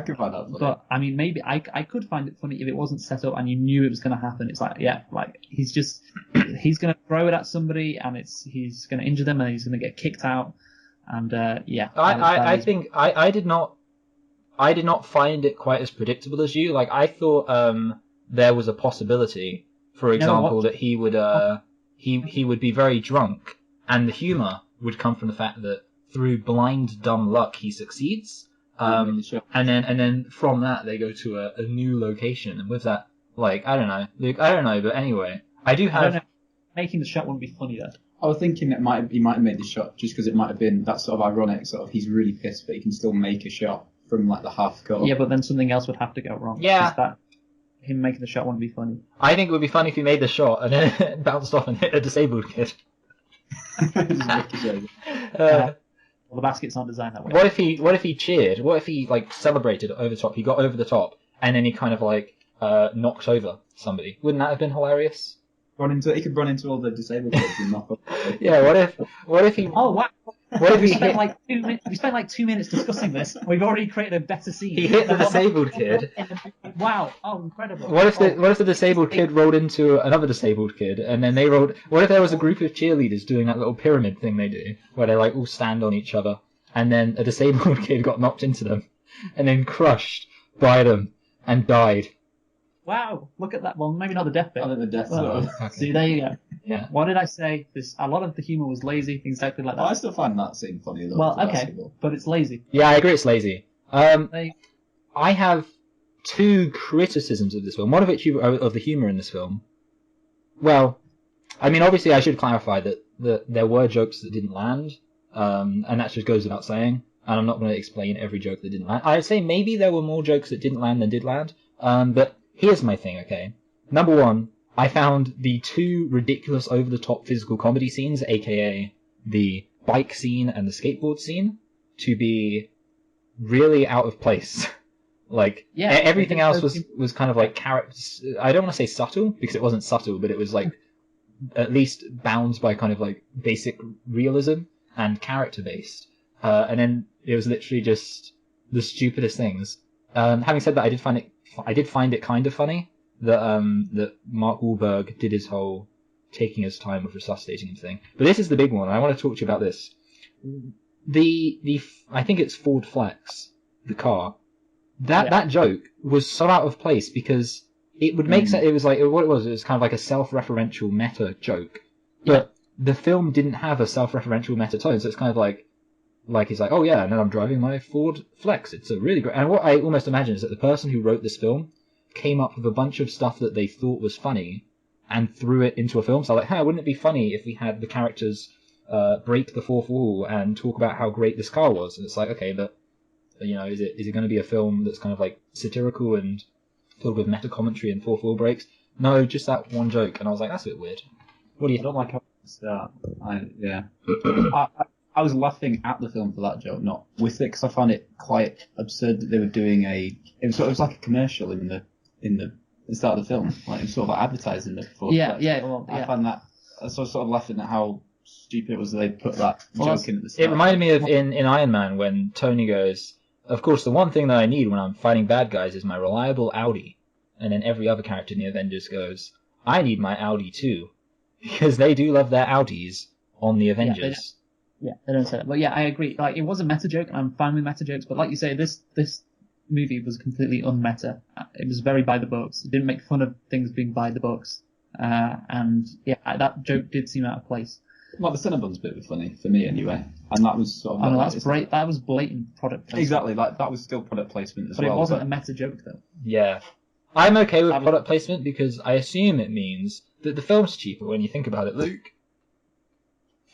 could find that funny. But I mean, maybe I could find it funny if it wasn't set up and you knew it was going to happen. It's like, yeah, like he's going to throw it at somebody and he's going to injure them and he's going to get kicked out. And yeah, I think I did not find it quite as predictable as you. Like I thought there was a possibility, for example, that he would he would be very drunk, and the humor would come from the fact that through blind dumb luck he succeeds. And then from that they go to a new location, and with that, like, I don't know, but anyway, I don't know. Making the shot wouldn't be funny though. I was thinking that he might have made the shot just because it might have been that sort of ironic sort of he's really pissed, but he can still make a shot from like the half cut. Yeah, but then something else would have to go wrong. Yeah. That him making the shot wouldn't be funny. I think it would be funny if he made the shot and then it bounced off and hit a disabled kid. Well, the basket's not designed that way. What if he cheered? What if he like celebrated over the top? He got over the top and then he kind of like knocked over somebody. Wouldn't that have been hilarious? He could run into all the disabled kids and knock up. Yeah. What if he? Oh wow! What if he spent like 2 minutes? We spent like 2 minutes discussing this. We've already created a better scene. He hit the disabled kid. Wow! Oh, incredible! What if the disabled kid rolled into another disabled kid, and then they rolled? What if there was a group of cheerleaders doing that little pyramid thing they do, where they like all stand on each other, and then a disabled kid got knocked into them, and then crushed by them and died. Wow! Look at that. Well, maybe not the death bit. I think the death. Okay. See, there you go. Yeah. What did I say? A lot of the humor was lazy, exactly like that. I still find that scene funny though. Well, okay, but it's lazy. Yeah, I agree. It's lazy. They, I have two criticisms of this film. One of which of the humor in this film. Well, I mean, obviously, I should clarify that there were jokes that didn't land, and that just goes without saying. And I'm not going to explain every joke that didn't land. I'd say maybe there were more jokes that didn't land than did land. But here's my thing. Okay, number one, I found the two ridiculous, over-the-top physical comedy scenes, aka the bike scene and the skateboard scene, to be really out of place. Like, yeah, everything else was kind of like characters. I don't want to say subtle, because it wasn't subtle, but it was like at least bound by kind of like basic realism and character-based. And then it was literally just the stupidest things. Having said that, I did find it kind of funny that Mark Wahlberg did his whole taking his time with resuscitating him thing. But this is the big one. I want to talk to you about this. I think it's Ford Flex, the car. That joke was so out of place because it would make sense. It was like what it was. It was kind of like a self-referential meta joke, but the film didn't have a self-referential meta tone. So it's kind of like he's like, oh yeah, and then I'm driving my Ford Flex. It's a really great. And what I almost imagine is that the person who wrote this film came up with a bunch of stuff that they thought was funny and threw it into a film. So like, hey, wouldn't it be funny if we had the characters break the fourth wall and talk about how great this car was? And it's like, okay, but you know, is it going to be a film that's kind of like satirical and filled with meta commentary and fourth wall breaks? No, just that one joke. And I was like, that's a bit weird. What do you I don't like how it start. I was laughing at the film for that joke, not with it, because I found it quite absurd that they were doing it was like a commercial in the start of the film, like it was sort of like advertising the Ford Flex. I found that I was sort of laughing at how stupid it was that they put that joke in at the start. It reminded me of in Iron Man when Tony goes, of course, the one thing that I need when I'm fighting bad guys is my reliable Audi. And then every other character in the Avengers goes, I need my Audi too. Because they do love their Audis on the Avengers. Yeah, they don't say that. But yeah, I agree. Like, it was a meta joke, and I'm fine with meta jokes, but like you say, this movie was completely unmeta. It was very by the books. It didn't make fun of things being by the books. And yeah, that joke did seem out of place. Like the Cinnabons bit was funny, for me anyway. And that was sort of... Oh no, that's great. That was blatant product placement. Exactly, like that was still product placement as well. But it wasn't a meta joke though. Yeah. I'm okay with product placement because I assume it means that the film's cheaper when you think about it, Luke.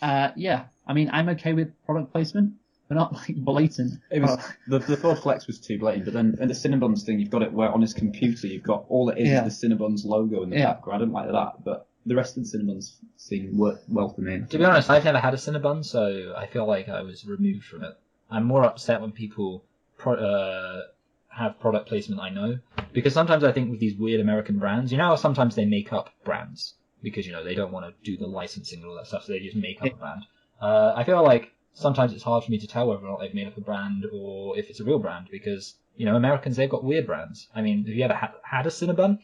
Yeah. I mean, I'm okay with product placement, but not like blatant. It was the Ford Flex was too blatant, but then in the Cinnabons thing, you've got it where on his computer you've got all it is the Cinnabons logo in the background. I don't like that, but the rest of the Cinnabons scene worked well for me. To be honest, I've never had a Cinnabon, so I feel like I was removed from it. I'm more upset when people have product placement I know, because sometimes I think with these weird American brands, you know how sometimes they make up brands because, you know, they don't want to do the licensing and all that stuff, so they just make up a brand. I feel like sometimes it's hard for me to tell whether or not they've made up a brand or if it's a real brand, because, you know, Americans, they've got weird brands. I mean, have you ever had a Cinnabon?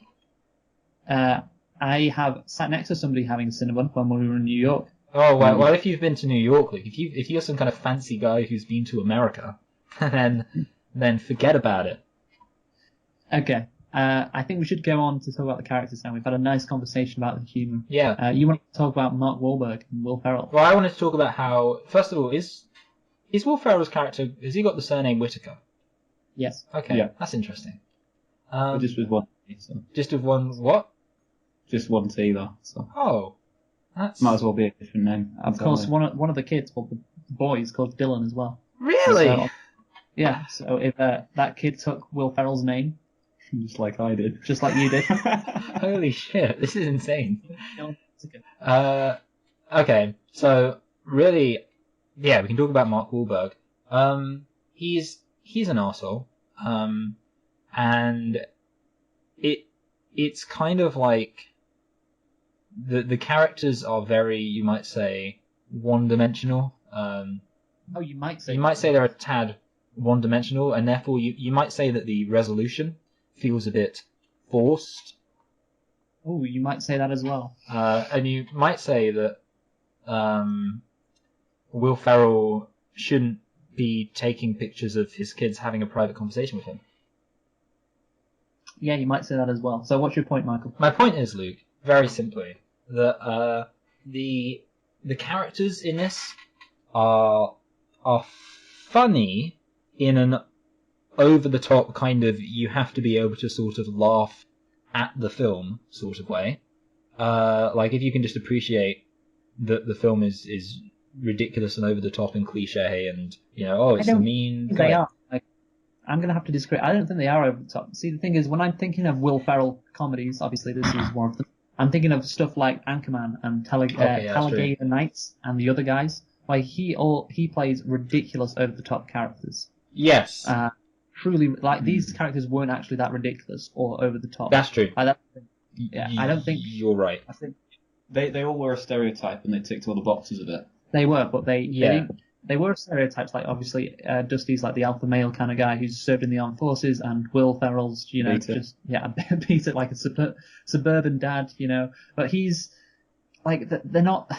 I have sat next to somebody having a Cinnabon when we were in New York. Oh, well, if you've been to New York, like, if you're some kind of fancy guy who's been to America, then forget about it. Okay. I think we should go on to talk about the characters now. We've had a nice conversation about the humour. Yeah. You want to talk about Mark Wahlberg and Will Ferrell? Well, I wanted to talk about how, first of all, is Will Ferrell's character, has he got the surname Whittaker? Yes. Okay, Yeah. that's interesting. But just with one T, so. Just with one, what? Just one T though, so Oh, that's... might as well be a different name. Of course, one of the kids, well, the boy, is called Dylan as well. Really? So, yeah, so if that kid took Will Ferrell's name, just like I did. just like you did. Holy shit, this is insane. It's okay. Okay, so really, yeah, we can talk about Mark Wahlberg. He's an arsehole. And it's kind of like the characters are very, you might say, one-dimensional. Oh, you might say. You might say they're a tad one-dimensional, and therefore you might say that the resolution feels a bit forced. Oh, you might say that as well. And you might say that Will Ferrell shouldn't be taking pictures of his kids having a private conversation with him. Yeah, you might say that as well. So what's your point, Michael? My point is, Luke, very simply, that the characters in this are funny in an over-the-top kind of, you have to be able to sort of laugh at the film sort of way. Like, if you can just appreciate that the film is ridiculous and over-the-top and cliche and, it's the mean guy. They are. I'm going to have to disagree. I don't think they are over the top. See, the thing is, when I'm thinking of Will Ferrell comedies, obviously this is one of them, I'm thinking of stuff like Anchorman and Talladega Nights and the other guys. Like, he plays ridiculous over-the-top characters. Yes. Truly, like, these characters weren't actually that ridiculous or over-the-top. That's true. I don't think... You're right. I think They all were a stereotype and they ticked all the boxes of it. they were, but they were stereotypes. Like, obviously, Dusty's like the alpha male kind of guy who's served in the armed forces, and Will Ferrell's, Peter. Peter, like a suburban dad, But he's like, they're not.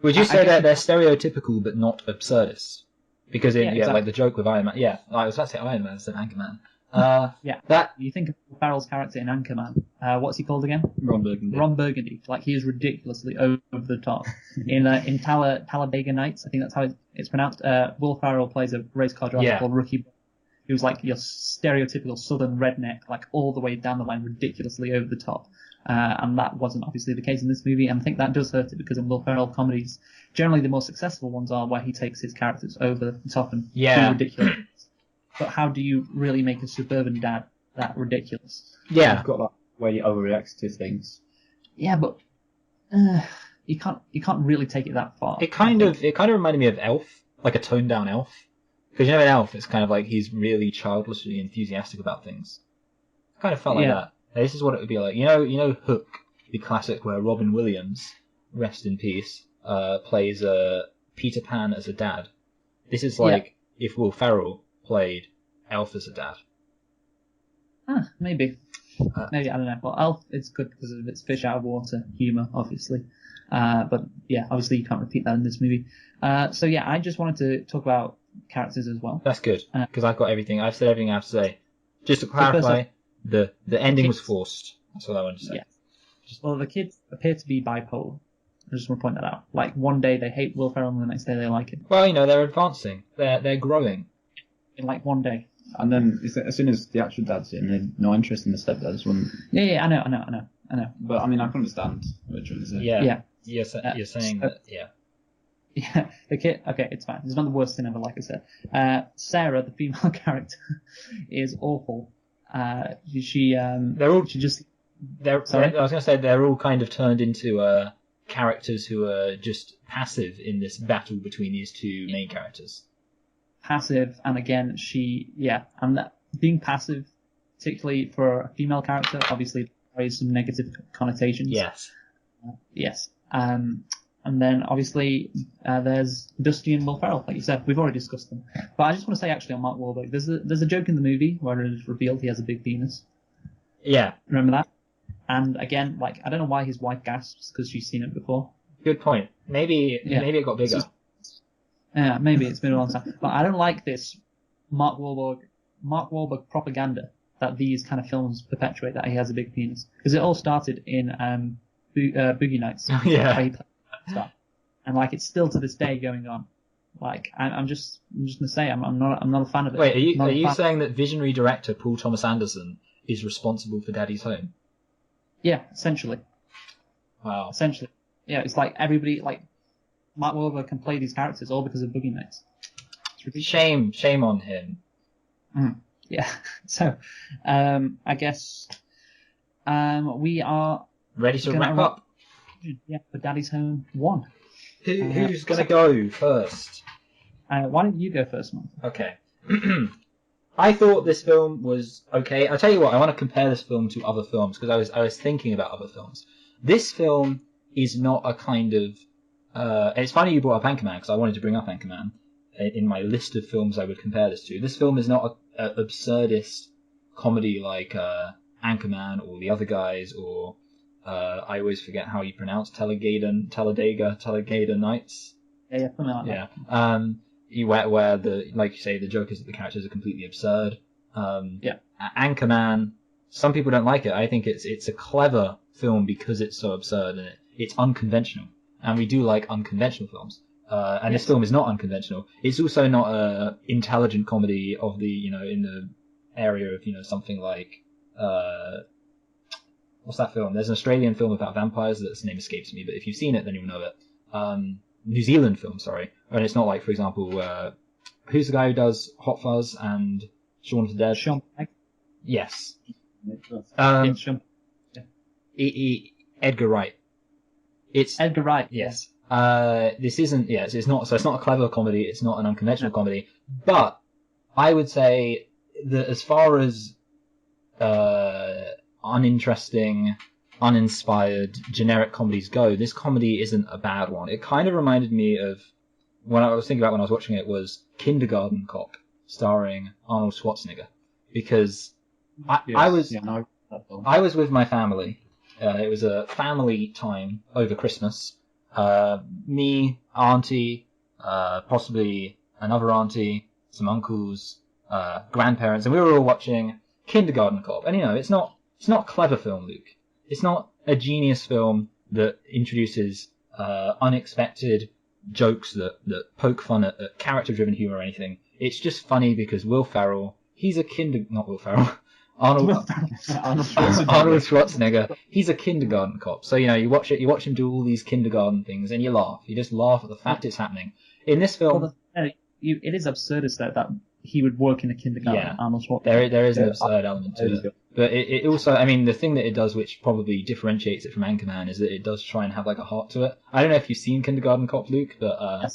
Would you say that they're stereotypical but not absurdist? Because exactly. like the joke with Iron Man. Yeah, I was about to say Iron Man instead of Anchorman. That you think of Will Ferrell's character in Anchorman. What's he called again? Ron Burgundy. Ron Burgundy. Like, he is ridiculously over the top. in Talladega Nights, I think that's how it's pronounced. Will Ferrell plays a race car driver called Rookie, who's like your stereotypical southern redneck, like all the way down the line, ridiculously over the top. And that wasn't obviously the case in this movie, and I think that does hurt it, because in Will Ferrell comedies, generally the most successful ones are where he takes his characters over the top and too ridiculous. But how do you really make a suburban dad that ridiculous? Yeah. You've got that where you overreact to things. Yeah, but you can't really take it that far. It kind of reminded me of Elf, like a toned down Elf. Because in Elf, it's kind of like he's really childishly enthusiastic about things. It kind of felt like that. Now, this is what it would be like. You know Hook, the classic where Robin Williams, rest in peace, plays Peter Pan as a dad. This is like if Will Ferrell played Elf as a dad. Maybe, I don't know. Well, Elf, it's good because of its fish out of water humour, obviously. But yeah, obviously you can't repeat that in this movie. So yeah, I just wanted to talk about characters as well. That's good, because I've got everything. I've said everything I have to say. Just to clarify, the ending was forced. That's all I wanted to say. Yeah. Well, the kids appear to be bipolar. I just want to point that out. Like, one day they hate Will Ferrell and the next day they like him. Well, they're advancing. They're growing. In like one day. And then as soon as the actual dad's in, they're no interest in the stepdads. Yeah, I know. But I mean, I can understand what you're trying to say. Yeah. You're saying that. Yeah. Yeah, the kid. Okay, it's fine. It's not the worst thing ever, like I said. Sarah, the female character, is awful. I was gonna say they're all kind of turned into characters who are just passive in this battle between these two main characters. Passive, and again, and that being passive, particularly for a female character, obviously carries some negative connotations. Yes. Yes. And then obviously there's Dusty and Will Ferrell, like you said. We've already discussed them. But I just want to say actually on Mark Wahlberg, there's a joke in the movie where it is revealed he has a big penis. Yeah. Remember that? And again, like, I don't know why his wife gasps because she's seen it before. Good point. Maybe it got bigger. Yeah, maybe it's been a long time. But I don't like this Mark Wahlberg propaganda that these kind of films perpetuate that he has a big penis. Because it all started in Boogie Nights. Yeah. Where he played stuff. And like it's still to this day going on. Like I'm just gonna say I'm not a fan of it. Wait, Not are a you fan. saying that visionary director Paul Thomas Anderson is responsible for Daddy's Home? Yeah, essentially. Wow. Essentially. Yeah, it's like everybody, like, Mark Wahlberg can play these characters all because of Boogie Nights. It's ridiculous. Shame on him. Yeah. So, I guess, we are, Ready to Gonna wrap wrap- up? yeah, for Daddy's Home 1. Who's going to go first? Why don't you go first, man? Okay. I thought this film was okay. I'll tell you what, I want to compare this film to other films because I was thinking about other films. This film is not a kind of... it's funny you brought up Anchorman because I wanted to bring up Anchorman in my list of films I would compare this to. This film is not an absurdist comedy like Anchorman or The Other Guys or... I always forget how you pronounce Talladega Nights. Yeah, something like that. Yeah. Where the, like you say, the joke is that the characters are completely absurd. Yeah. Anchorman, some people don't like it. I think it's a clever film because it's so absurd and it's unconventional. And we do like unconventional films. And this film is not unconventional. It's also not a intelligent comedy of the, in the area of, something like, what's that film? There's an Australian film about vampires that's name escapes me, but if you've seen it, then you'll know it. New Zealand film, sorry. And it's not like, for example, who's the guy who does Hot Fuzz and Shaun of the Dead? Sean Pegg. Yes. Yeah, Sean- Edgar Wright. It's Edgar Wright. yes. This isn't. Yes, it's not. So it's not a clever comedy. It's not an unconventional comedy. But I would say that as far as uninteresting, uninspired, generic comedies go, this comedy isn't a bad one. It kind of reminded me of when I was thinking about when I was watching it was Kindergarten Cop, starring Arnold Schwarzenegger, because I was with my family. It was a family time over Christmas. Me, auntie, possibly another auntie, some uncles, grandparents, and we were all watching Kindergarten Cop. And it's not a clever film, Luke. It's not a genius film that introduces unexpected jokes that poke fun at character-driven humor or anything. It's just funny because Will Ferrell, not Will Ferrell, Arnold Schwarzenegger, he's a kindergarten cop. So, you watch him do all these kindergarten things and you laugh. You just laugh at the fact it's happening. In this film... Well, it is absurdist that he would work in a kindergarten. Yeah. Arnold Schwarzenegger. There is an absurd element to it. But it also, the thing that it does, which probably differentiates it from Anchorman, is that it does try and have like a heart to it. I don't know if you've seen Kindergarten Cop, Luke, but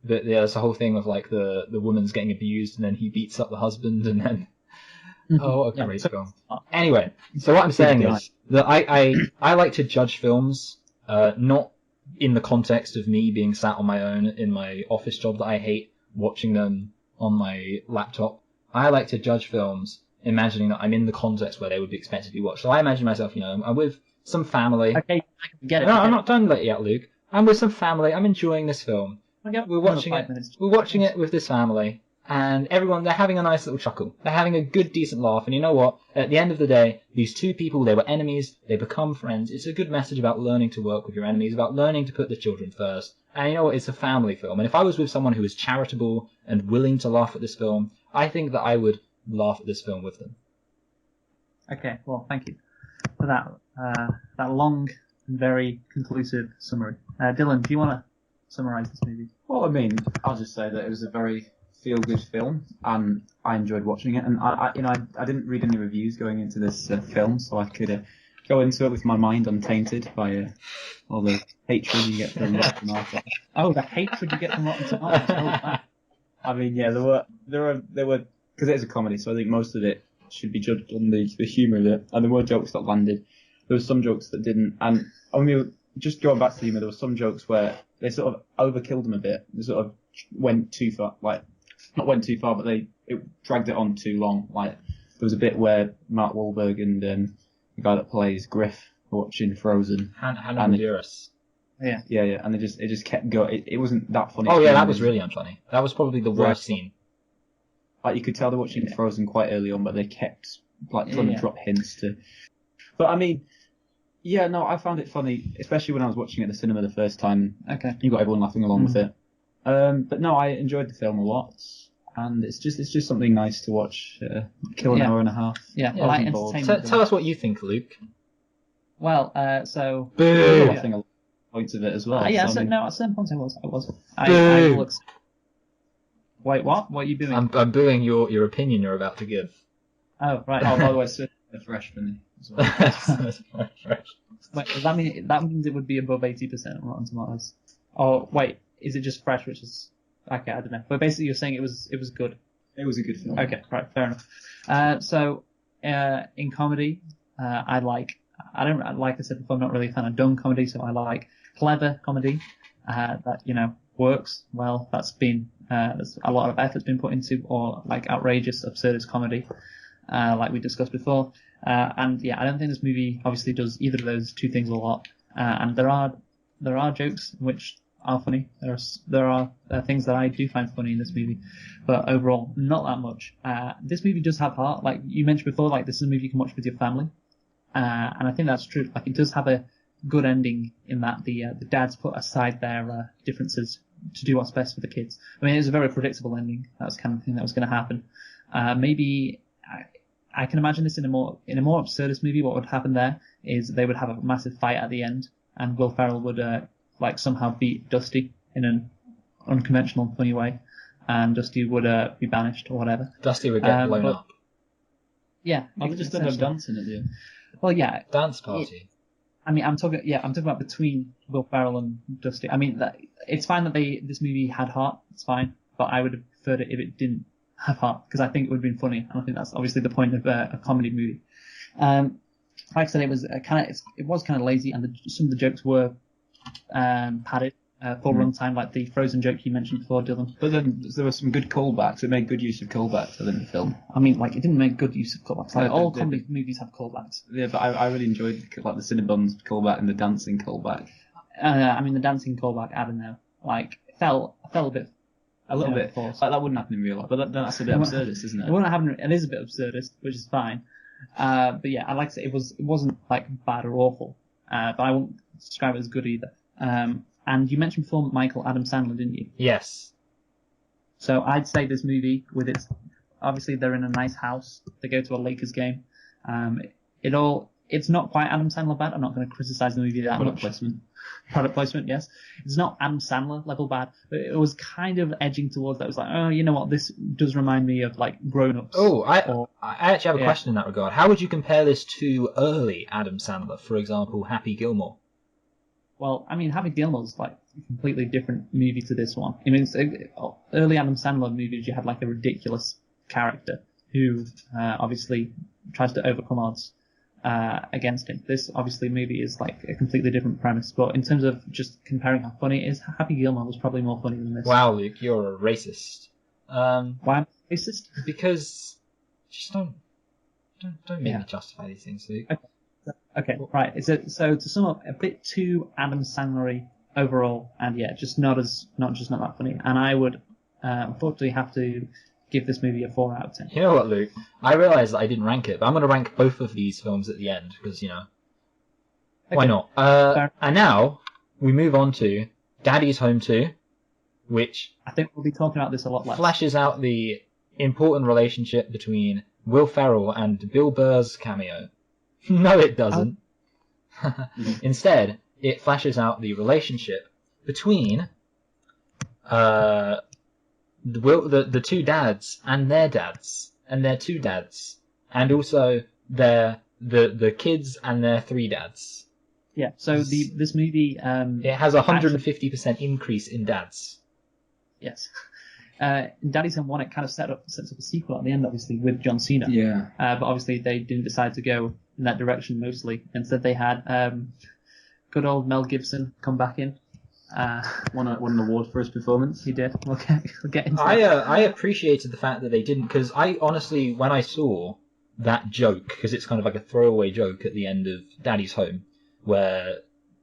there's a whole thing of like the woman's getting abused and then he beats up the husband and then... Oh, what a great film. Anyway, so what I'm saying is that I like to judge films, not in the context of me being sat on my own in my office job that I hate, watching them on my laptop. I like to judge films imagining that I'm in the context where they would be expected to be watched. So I imagine myself, I'm with some family. Okay, I can get it. No, I'm not done yet, Luke. I'm with some family. I'm enjoying this film. We're watching it. We're watching it with this family, and they're having a nice little chuckle. They're having a good, decent laugh. And you know what? At the end of the day, these two people, they were enemies. They become friends. It's a good message about learning to work with your enemies, about learning to put the children first. And you know what? It's a family film. And if I was with someone who was charitable and willing to laugh at this film, I think that I would laugh at this film with them. Okay, well, thank you for that long and very conclusive summary. Dylan, do you want to summarize this movie? Well, I'll just say that it was a very feel-good film, and I enjoyed watching it. And I didn't read any reviews going into this film, so I could go into it with my mind untainted by all the hatred you get from Rotten Tomatoes. Oh, the hatred you get from Rotten Tomatoes. There were because it is a comedy, so I think most of it should be judged on the humour of it, and there were jokes that landed. There were some jokes that didn't, and just going back to the humour, there were some jokes where they sort of overkilled them a bit. They sort of went too far, not went too far, but it dragged it on too long. Like, there was a bit where Mark Wahlberg and the guy that plays Griff were watching Frozen. Hannah Buress. Yeah, and it just kept going. It wasn't that funny. Oh yeah, that was really unfunny. That was probably the worst scene. Like, you could tell they're watching Frozen quite early on, but they kept like trying to drop hints to. But I mean, yeah, no, I found it funny, especially when I was watching it at the cinema the first time. Okay. You got everyone laughing along with it. But no, I enjoyed the film a lot, and it's just something nice to watch. Kill an hour and a half. Yeah, I was like involved. entertainment. Tell us what you think, Luke. Well, so Boo! You're Yeah. laughing a lot at points of it as well. yeah, so, I so, mean, no, at certain points I was. I Boo. will Wait, what? What are you doing? I'm booing your opinion you're about to give. Oh, right. Oh, by the way, so fresh for me as well. Wait, does that means it would be above 80% on Rotten Tomatoes. Oh, wait, is it just fresh, which is okay? I don't know. But basically, you're saying it was good. It was a good film. Okay, right, fair enough. So in comedy, like I said before, I'm not really a fan of dumb comedy, so I like clever comedy that works well. That's been there's a lot of effort's been put into, or like outrageous, absurdist comedy, like we discussed before. And yeah, I don't think this movie obviously does either of those two things a lot. And there are jokes which are funny. There are things that I do find funny in this movie, but overall not that much. This movie does have heart, like you mentioned before. Like this is a movie you can watch with your family, and I think that's true. Like it does have a good ending in that the dads put aside their differences to do what's best for the kids. I mean, it was a very predictable ending. That was kind of thing that was going to happen. Maybe I can imagine this in a more absurdist movie. What would happen there is they would have a massive fight at the end, and Will Ferrell would like somehow beat Dusty in an unconventional, funny way, and Dusty would be banished or whatever. Dusty would get blown but- up. Yeah, I would just end up essentially. dancing at the end. Well, yeah. Dance party. I mean, I'm talking about between Will Ferrell and Dusty. I mean, it's fine that this movie had heart. It's fine, but I would have preferred it if it didn't have heart, because I think it would have been funny, and I think that's obviously the point of a comedy movie. Like I said, it was kind of lazy, and some of the jokes were padded for runtime, like the Frozen joke you mentioned before, Dylan. But then there were some good callbacks. It made good use of callbacks within the film. I mean, like it didn't make good use of callbacks. Like No, all they- comedy movies have callbacks. Yeah, but I really enjoyed like the Cinnabons callback and the dancing callback. I mean, the dancing callback, I don't know, like fell a bit. A little Yeah, bit. of course. Like that wouldn't happen in real life, but that's a bit absurdist, isn't It it? wouldn't happen. It is a bit absurdist, which is fine. But yeah, I like to say it wasn't like bad or awful. But I won't describe it as good either. And you mentioned before Michael Adam Sandler, didn't you? Yes. So I'd say this movie, with its obviously they're in a nice house. They go to a Lakers game. It's not quite Adam Sandler bad. I'm not going to criticize the movie that Product much. placement. Product placement, yes. It's not Adam Sandler level bad, but it was kind of edging towards that. It was like, oh, you know what? This does remind me of like Grown Ups. Oh, I Or- actually have a yeah. question in that regard. How would you compare this to early Adam Sandler? For example, Happy Gilmore. Well, I mean, Happy Gilmore's like a completely different movie to this one. I mean, early Adam Sandler movies, you had like a ridiculous character who obviously tries to overcome odds against him. This obviously movie is like a completely different premise, but in terms of just comparing how funny it is, Happy Gilmore was probably more funny than this. Wow, Luke, you're a racist. Why am I racist? Because just don't make Yeah. me justify these things, Luke. Okay, right. So to sum up, a bit too Adam Sandler-y overall, and yeah, just not that funny. And I would unfortunately have to give this movie a 4 out of 10. You know what, Luke? I realise that I didn't rank it, but I'm going to rank both of these films at the end, because, why Okay. not? Fair. And now, we move on to Daddy's Home 2, which I think we'll be talking about this a lot less. flashes out the important relationship between Will Ferrell and Bill Burr's cameo. No, it doesn't. Instead, it flashes out the relationship between the two dads and their dads and their two dads, and also the kids and their three dads. Yeah. So this movie. It has a 150% increase in dads. Yes. Daddy's Home 1, it kind of sets up a sequel at the end, obviously, with John Cena. Yeah. But obviously they didn't decide to go in that direction mostly. Instead they had good old Mel Gibson come back in. Won an award for his performance. He did. We'll get into that. I appreciated the fact that they didn't, because I honestly, when I saw that joke, because it's kind of like a throwaway joke at the end of Daddy's Home, where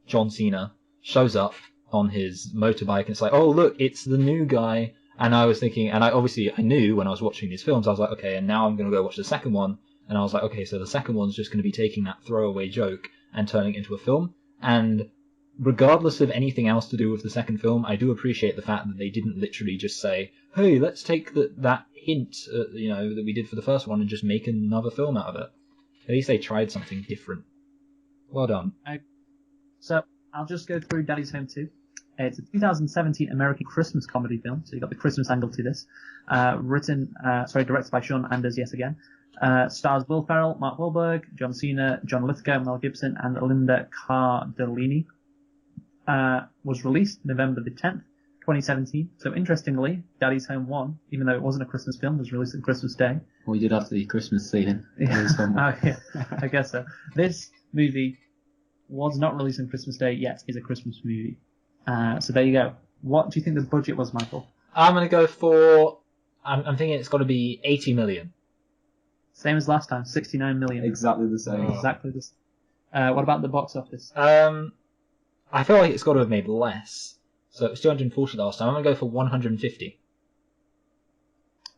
John Cena shows up on his motorbike and it's like, oh look, it's the new guy. And I was thinking, and I knew when I was watching these films, I was like, okay, and now I'm going to go watch the second one, And I was like, okay, so the second one's just going to be taking that throwaway joke and turning it into a film. And regardless of anything else to do with the second film, I do appreciate the fact that they didn't literally just say, hey, let's take that hint, that we did for the first one and just make another film out of it. At least they tried something different. Well done. So I'll just go through Daddy's Home 2. It's a 2017 American Christmas comedy film, so you got the Christmas angle to this. Directed by Sean Anders yet again. Stars Will Ferrell, Mark Wahlberg, John Cena, John Lithgow, Mel Gibson, and Linda Cardellini. Was released November the 10th, 2017. So interestingly, Daddy's Home 1, even though it wasn't a Christmas film, was released on Christmas Day. Well, you did have the Christmas scene. Yeah. I guess so. This movie was not released on Christmas Day, yet is a Christmas movie. So there you go. What do you think the budget was, Michael? I'm going to go for... I'm thinking it's got to be 80 million. Same as last time, 69 million. Exactly the same. Exactly the same. What about the box office? I feel like it's got to have made less. So it was 240 last time. I'm going to go for 150.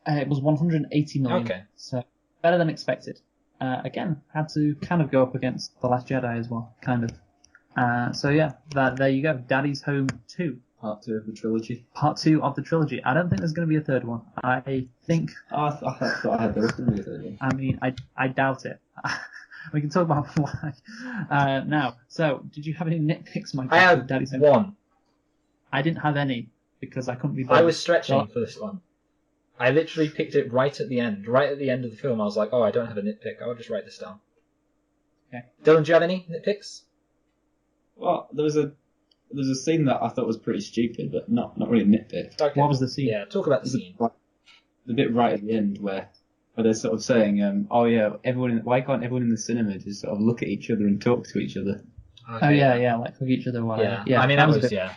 It was 180 million. Okay. So better than expected. Again, had to kind of go up against The Last Jedi as well, kind of. So yeah, there you go. Daddy's Home 2. Part 2 of the trilogy. Part 2 of the trilogy. I don't think there's going to be a third one. I think... I thought I had there was going to be a third one. I mean, I doubt it. We can talk about why. Now, so, did you have any nitpicks, Michael? I have Daddy's Home? one. I didn't have any, because I couldn't be I bothered. was stretching for this one. I literally picked it right at the end. Right at the end of the film, I was like, oh, I don't have a nitpick. I'll just write this down. Okay. Dylan, do you have any nitpicks? Well, there was a scene that I thought was pretty stupid, but not really a nitpick. Okay. What was the scene? Yeah, talk about the scene. The bit right at the end where they're sort of saying, oh yeah, why can't everyone in the cinema just sort of look at each other and talk to each other? Okay. Oh yeah, like hug each other while. Yeah. I mean, that was a bit- yeah.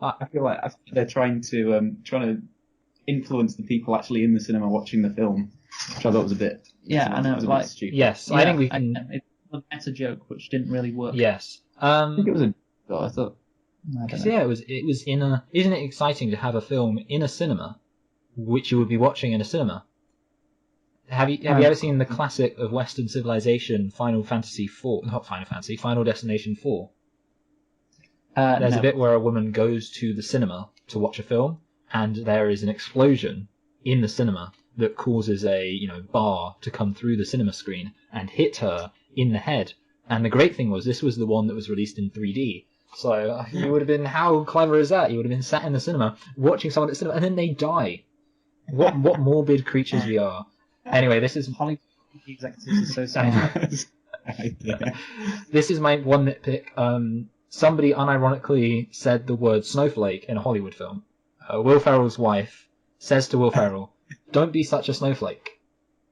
I feel like they're trying to influence the people actually in the cinema watching the film, which I thought was a bit. Yeah, I know. was a Like, bit stupid. Yes, I think we can. It's a meta joke which didn't really work. Yes. I think it was I thought. I don't Because know. yeah, it was in a. Isn't it exciting to have a film in a cinema, which you would be watching in a cinema? Have you ever seen the classic of Western civilization, Final Destination 4? There's No. a bit where a woman goes to the cinema to watch a film, and there is an explosion in the cinema that causes a bar to come through the cinema screen and hit her in the head. And the great thing was, this was the one that was released in 3D. So you would have been, how clever is that? You would have been sat in the cinema watching someone at the cinema, and then they die. What morbid creatures we are. Anyway, this is Hollywood executives are so sad. this is my one nitpick. Somebody unironically said the word snowflake in a Hollywood film. Will Ferrell's wife says to Will Ferrell, "Don't be such a snowflake."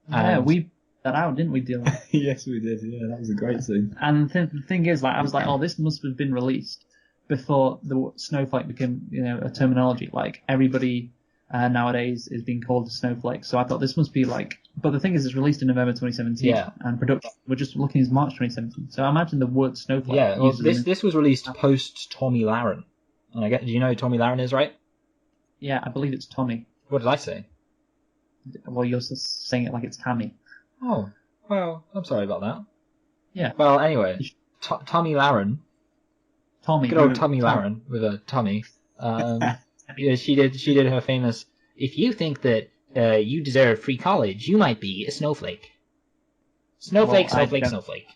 Yeah, And- we put that out, didn't we, Dylan? Yes, we did. Yeah, that was a great scene. And the thing is, like, I was like, oh, this must have been released before the snowflake became, a terminology. Like, everybody nowadays is being called a snowflake. So I thought this must be like, but the thing is, it's released in November 2017, Yeah. and production, we're just looking at March 2017. So I imagine the word snowflake. Yeah, well, uses this was released post Tommy Lahren. And do you know who Tommy Lahren is, right? Yeah, I believe it's Tommy. What did I say? Well, you're just saying it like it's Tammy. Oh, well, I'm sorry about that. Yeah. Well, anyway, Tommy Lahren, Tommy. good old Tommy Lahren with a tummy. She did her famous. If you think that you deserve free college, you might be a snowflake. Snowflake, Well, I snowflake, don't- snowflake.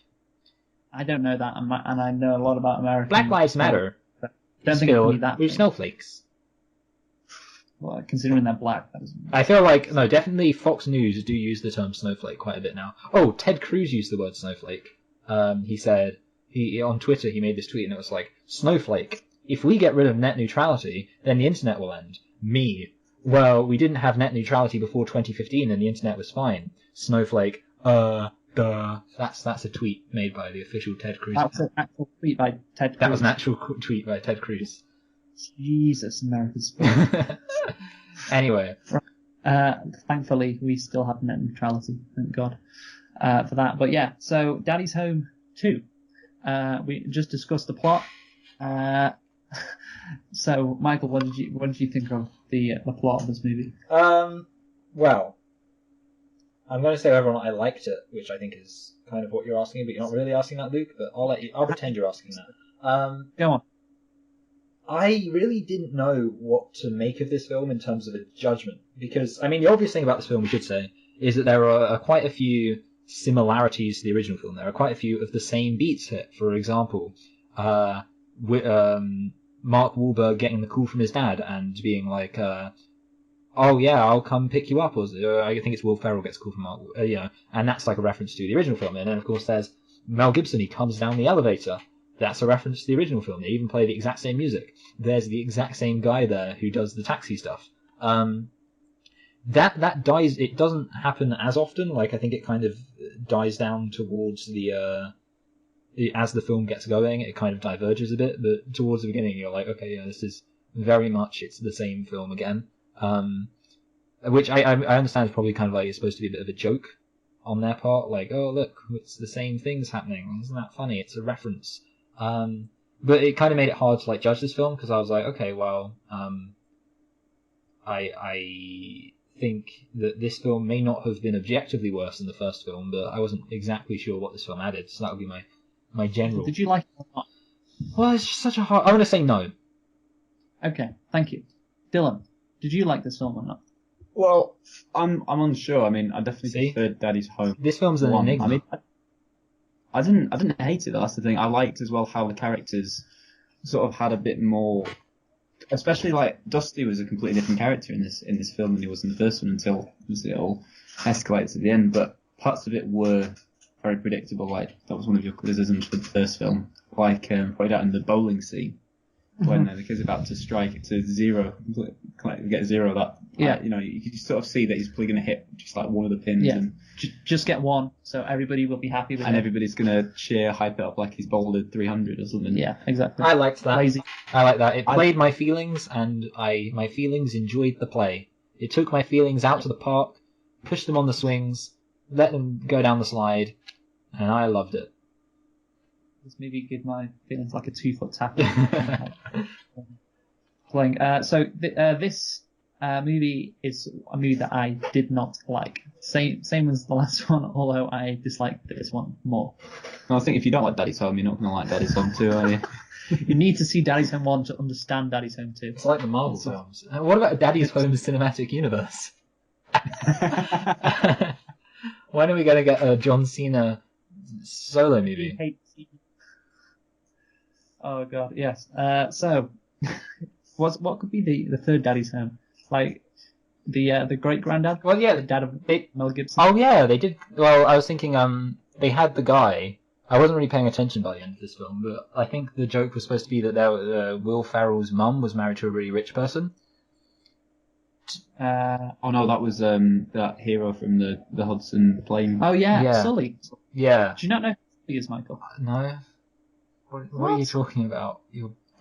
I don't know that, and I know a lot about American. Black Lives Matter. Don't think it Still, would be that. we're big. snowflakes. Well, considering they're black, that doesn't. I feel like no, definitely Fox News do use the term snowflake quite a bit now. Oh, Ted Cruz used the word snowflake. He said on Twitter he made this tweet and it was like, snowflake. If we get rid of net neutrality, then the internet will end. Me. Well, we didn't have net neutrality before 2015 and the internet was fine. Snowflake. Duh. That's a tweet made by the official Ted Cruz. That was an actual tweet by Ted Cruz. That was an actual tweet by Ted Cruz. Jesus, America's. Anyway. Thankfully, we still have net neutrality. Thank God for that. But yeah, so Daddy's Home 2. We just discussed the plot. So, Michael, what did you think of the plot of this movie? Well, I'm going to say whether or not I liked it, which I think is kind of what you're asking, but you're not really asking that, Luke. But I'll pretend you're asking that. Go on. I really didn't know what to make of this film in terms of a judgment, because I mean the obvious thing about this film, we should say, is that there are quite a few similarities to the original film. There are quite a few of the same beats hit. For example, Mark Wahlberg getting the call from his dad and being like, "Oh yeah, I'll come pick you up," or I think it's Will Ferrell gets a call from Mark, and that's like a reference to the original film. And then of course there's Mel Gibson. He comes down the elevator. That's a reference to the original film. They even play the exact same music. There's the exact same guy there who does the taxi stuff. That dies. It doesn't happen as often. Like I think it kind of dies down towards the as the film gets going. It kind of diverges a bit, but towards the beginning, you're like, okay, yeah, this is very much it's the same film again. Which I understand is probably kind of like it's supposed to be a bit of a joke on their part. Like, oh look, it's the same things happening. Isn't that funny? It's a reference. But it kind of made it hard to like judge this film because I was like, okay, well, I think that this film may not have been objectively worse than the first film, but I wasn't exactly sure what this film added, so that would be my general. Did you like it or not? Well, it's just such a hard. I want to say no. Okay, thank you. Dylan, did you like this film or not? Well, I'm unsure. I mean, I definitely preferred Daddy's Home. This film's an enigma. I mean, I didn't hate it. That's the thing. I liked as well how the characters sort of had a bit more. Especially like Dusty was a completely different character in this film than he was in the first one until it all escalates at the end. But parts of it were very predictable. Like that was one of your criticisms for the first film. Like pointed out in the bowling scene when the kid's about to strike it to zero, get zero. That you can sort of see that he's probably going to hit just like one of the pins. Yeah. And just get one, so everybody will be happy with it. and everybody's going to cheer, hype it up like he's bowled 300 or something. Yeah, exactly. I liked that. Lazy. I like that. It played my feelings, and my feelings enjoyed the play. It took my feelings out to the park, pushed them on the swings, let them go down the slide, and I loved it. This movie gave my feelings like a 2-foot tackle. Playing. So this movie is a movie that I did not like. Same as the last one, although I disliked this one more. No, I think if you don't like Daddy's Home, you're not going to like Daddy's Home 2, are you? You need to see Daddy's Home 1 to understand Daddy's Home 2. It's like the Marvel films. What about Daddy's Home cinematic universe? When are we going to get a John Cena solo movie? Oh god, yes. So, what could be the third Daddy's Home? Like the great granddad? Well, yeah, the dad of Mel Gibson. Oh yeah, they did. Well, I was thinking they had the guy. I wasn't really paying attention by the end of this film, but I think the joke was supposed to be that Will Ferrell's mum was married to a really rich person. Oh no, that was that hero from the Hudson plane. Oh yeah, Yeah. Sully. Yeah. Do you not know who Sully is, Michael? No. What are you talking about?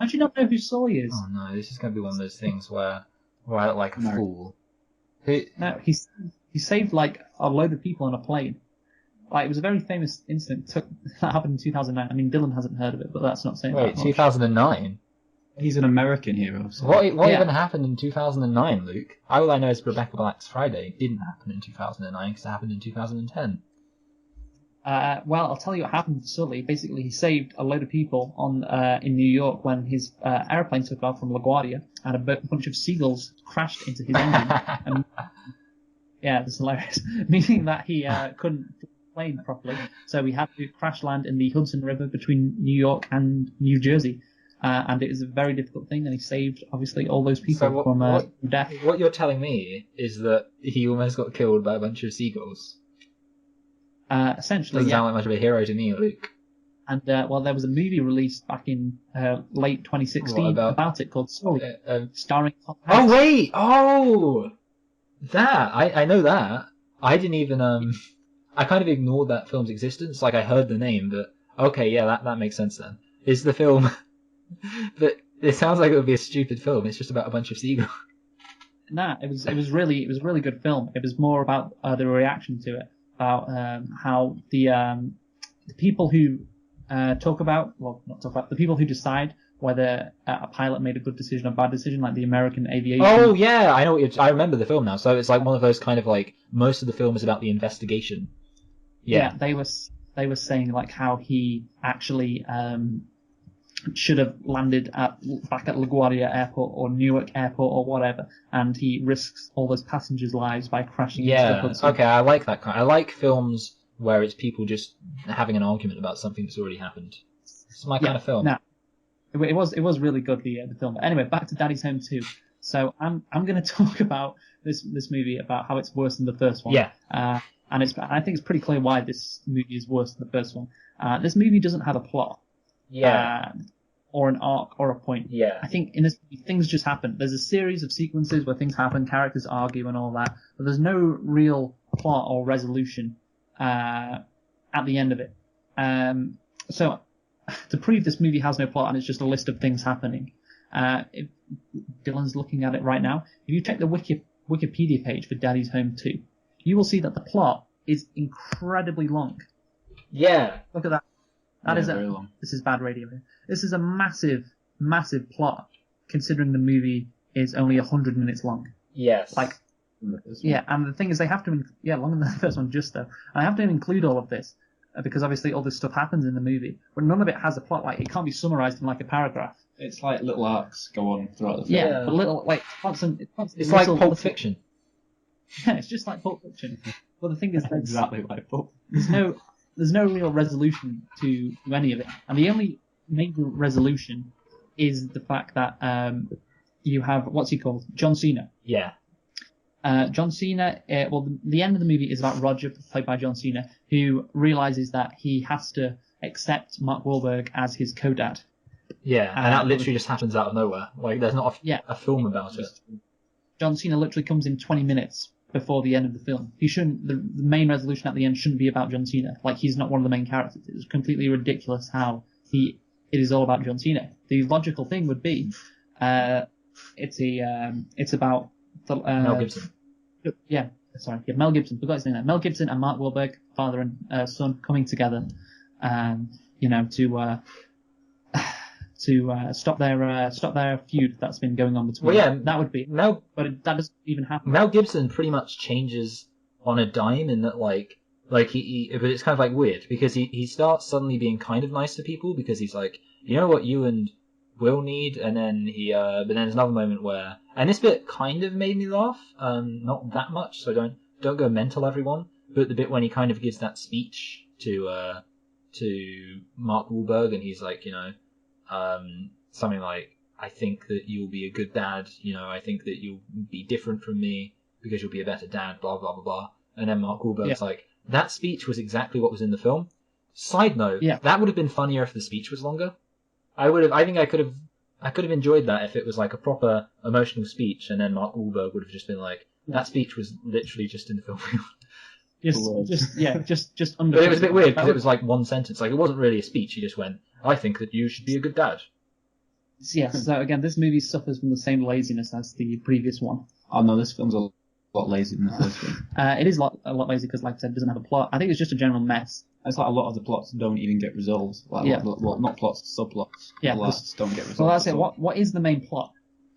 How do you not know who Sully is? Oh no, this is going to be one of those things where I look like a fool. No, he saved like a load of people on a plane. Like it was a very famous incident that happened in 2009. I mean, Dylan hasn't heard of it, but that's not saying Wait, that much. 2009? He's an American hero. So. What Yeah. even happened in 2009, Luke? All I know is Rebecca Black's Friday. It didn't happen in 2009 because it happened in 2010. Well, I'll tell you what happened to Sully. Basically, he saved a load of people in New York when his airplane took off from LaGuardia, and a bunch of seagulls crashed into his engine. And, yeah, that's hilarious. Meaning that he couldn't fly the plane properly, so he had to crash land in the Hudson River between New York and New Jersey. And it was a very difficult thing, and he saved, obviously, all those people from death. What you're telling me is that he almost got killed by a bunch of seagulls. Essentially, Doesn't yeah. sound like much of a hero to me, Luke. And, well, there was a movie released back in late 2016 What about it called Sully, starring Tom Oh, Hanks. wait! Oh! That! I know that. I didn't even, I kind of ignored that film's existence. Like, I heard the name, but okay, yeah, that makes sense then. Is the film... But it sounds like it would be a stupid film. It's just about a bunch of seagulls. Nah, it was a really good film. It was more about the reaction to it, about how the people who the people who decide whether a pilot made a good decision or bad decision, like the American aviation. Oh yeah, I know. I remember the film now. So it's like one of those kind of like most of the film is about the investigation. Yeah. They were saying like how he actually should have landed back at LaGuardia Airport or Newark Airport or whatever, and he risks all those passengers' lives by crashing into the Yeah. Hudson. Okay, I like that kind. I like films where it's people just having an argument about something that's already happened. It's my kind of film. No, it was really good, the film. But anyway, back to Daddy's Home 2. So I'm going to talk about this movie, about how it's worse than the first one. Yeah. And I think it's pretty clear why this movie is worse than the first one. This movie doesn't have a plot. Yeah. Or an arc or a point. Yeah. I think in this movie, things just happen. There's a series of sequences where things happen, characters argue and all that, but there's no real plot or resolution at the end of it. So to prove this movie has no plot and it's just a list of things happening, if Dylan's looking at it right now, if you check the Wikipedia page for Daddy's Home 2, you will see that the plot is incredibly long. Yeah. Look at that. That Yeah, is very long. This is bad radio. This is a massive, massive plot, considering the movie is only 100 minutes long. Yes. Like, yeah, and the thing is, they have to, longer than the first one, just though. And I have to include all of this, because obviously all this stuff happens in the movie, but none of it has a plot. Like, it can't be summarized in like a paragraph. It's like little arcs go on throughout the film. Yeah, but little, like, constant. It's like Pulp Fiction. Yeah, it's just like Pulp Fiction. But the thing is, Exactly like Pulp. there's no real resolution to any of it, and the only major resolution is the fact that you have, what's he called, John Cena. Yeah. John Cena, the end of the movie is about Roger, played by John Cena, who realizes that he has to accept Mark Wahlberg as his co-dad. Yeah, and that literally just happens out of nowhere. Like, there's not a film about it. John Cena literally comes in 20 minutes before the end of the film. He shouldn't. The main resolution at the end shouldn't be about John Cena. Like, he's not one of the main characters. It's completely ridiculous how it is all about John Cena. The logical thing would be, it's about Mel Gibson. Yeah, sorry, Mel Gibson. Forgot his name there. Mel Gibson and Mark Wahlberg, father and son, coming together, to stop their feud that's been going on between. Well, yeah, them. That would be. But that doesn't even happen. Mel Gibson pretty much changes on a dime in that, like he but it's kind of like weird because he starts suddenly being kind of nice to people because he's like, you know what you and Will need, and then but then there's another moment where, and this bit kind of made me laugh, not that much, so don't go mental, everyone, but the bit when he kind of gives that speech to Mark Wahlberg, and he's like, something like, I think that you'll be a good dad, I think that you'll be different from me because you'll be a better dad, blah, blah, blah, blah. And then Mark Wahlberg's like, that speech was exactly what was in the film. Side note, that would have been funnier if the speech was longer. I think I could have enjoyed that if it was like a proper emotional speech, and then Mark Wahlberg would have just been like, that speech was literally just in the film. just under. But it was a bit weird because it was like one sentence. Like, it wasn't really a speech. He just went, I think that you should be a good dad. Yes. So again, this movie suffers from the same laziness as the previous one. Oh no, this film's a lot lazier than the first one. It is a lot lazy because, like I said, it doesn't have a plot. I think it's just a general mess. It's like a lot of the plots don't even get resolved. Like, not plots, subplots. Yeah, plots don't get resolved. Well, that's it. What is the main plot?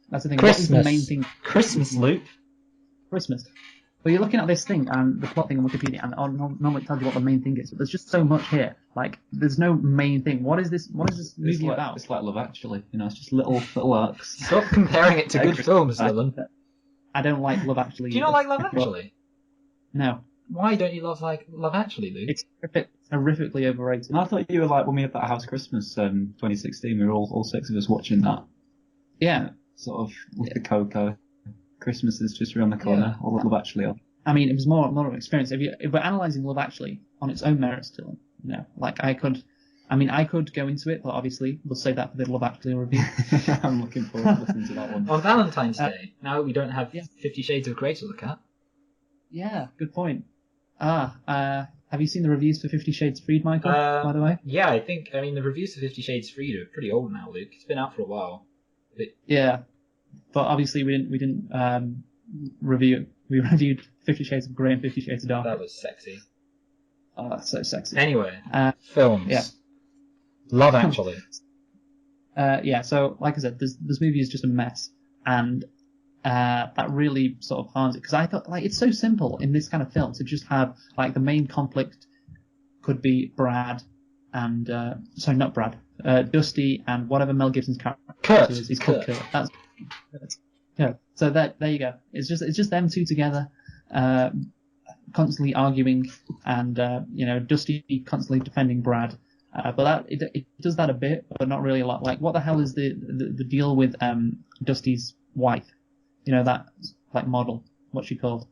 That's the thing. Christmas. What is the main thing? Christmas, Luke. Christmas. Well, you're looking at this thing and the plot thing on Wikipedia, and normally it tells you what the main thing is. But there's just so much here. Like, there's no main thing. What is this movie about? It's like Love Actually. It's just little arcs. Stop comparing it to good films, Dylan. I don't like Love Actually. Do you not like Love Actually? No. Why don't you love Love Actually, Luke? It's horrifically overrated. And I thought you were like when we had that House Christmas 2016. We were all six of us watching that. Yeah. Sort of with the cocoa. Christmas is just around the corner. Or Love Actually on. I mean, it was more of an experience. If we're analysing Love Actually on its own merits, Dylan, like I could go into it, but obviously we'll save that for the Love Actually review. I'm looking forward to listening to that one. On Valentine's Day, now we don't have 50 Shades of Grey to look at. Yeah, good point. Have you seen the reviews for 50 Shades Freed, Michael, by the way? Yeah, the reviews for 50 Shades Freed are pretty old now, Luke. It's been out for a while. Yeah, but obviously we didn't review it. We reviewed 50 Shades of Grey and 50 Shades of Dark. That was sexy. Oh, that's so sexy. Anyway, films. Yeah. Love Actually. Yeah, so like I said, this movie is just a mess, and that really sort of harms it, because I thought, like, it's so simple in this kind of film to just have, like, the main conflict could be Brad and sorry, not Brad, Dusty and whatever Mel Gibson's character Kurt. is. He's called Kurt. That's Kurt. Yeah. So there you go. It's just them two together, constantly arguing, and Dusty constantly defending Brad. But it does that a bit, but not really a lot. Like, what the hell is the deal with Dusty's wife? That, like, model. What's she called?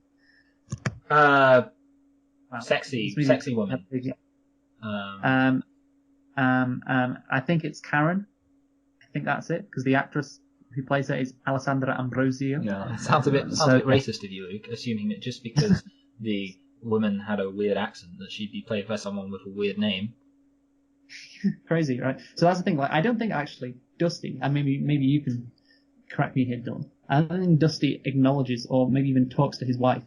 Sexy woman. I think it's Karen. I think that's it, because the actress who plays her is Alessandra Ambrosio. Yeah, it sounds a bit racist of you, Luke, assuming that just because the woman had a weird accent that she'd be played by someone with a weird name. Crazy, right? So that's the thing. Like, I don't think actually Dusty, and maybe you can correct me here, Dylan. I don't think Dusty acknowledges or maybe even talks to his wife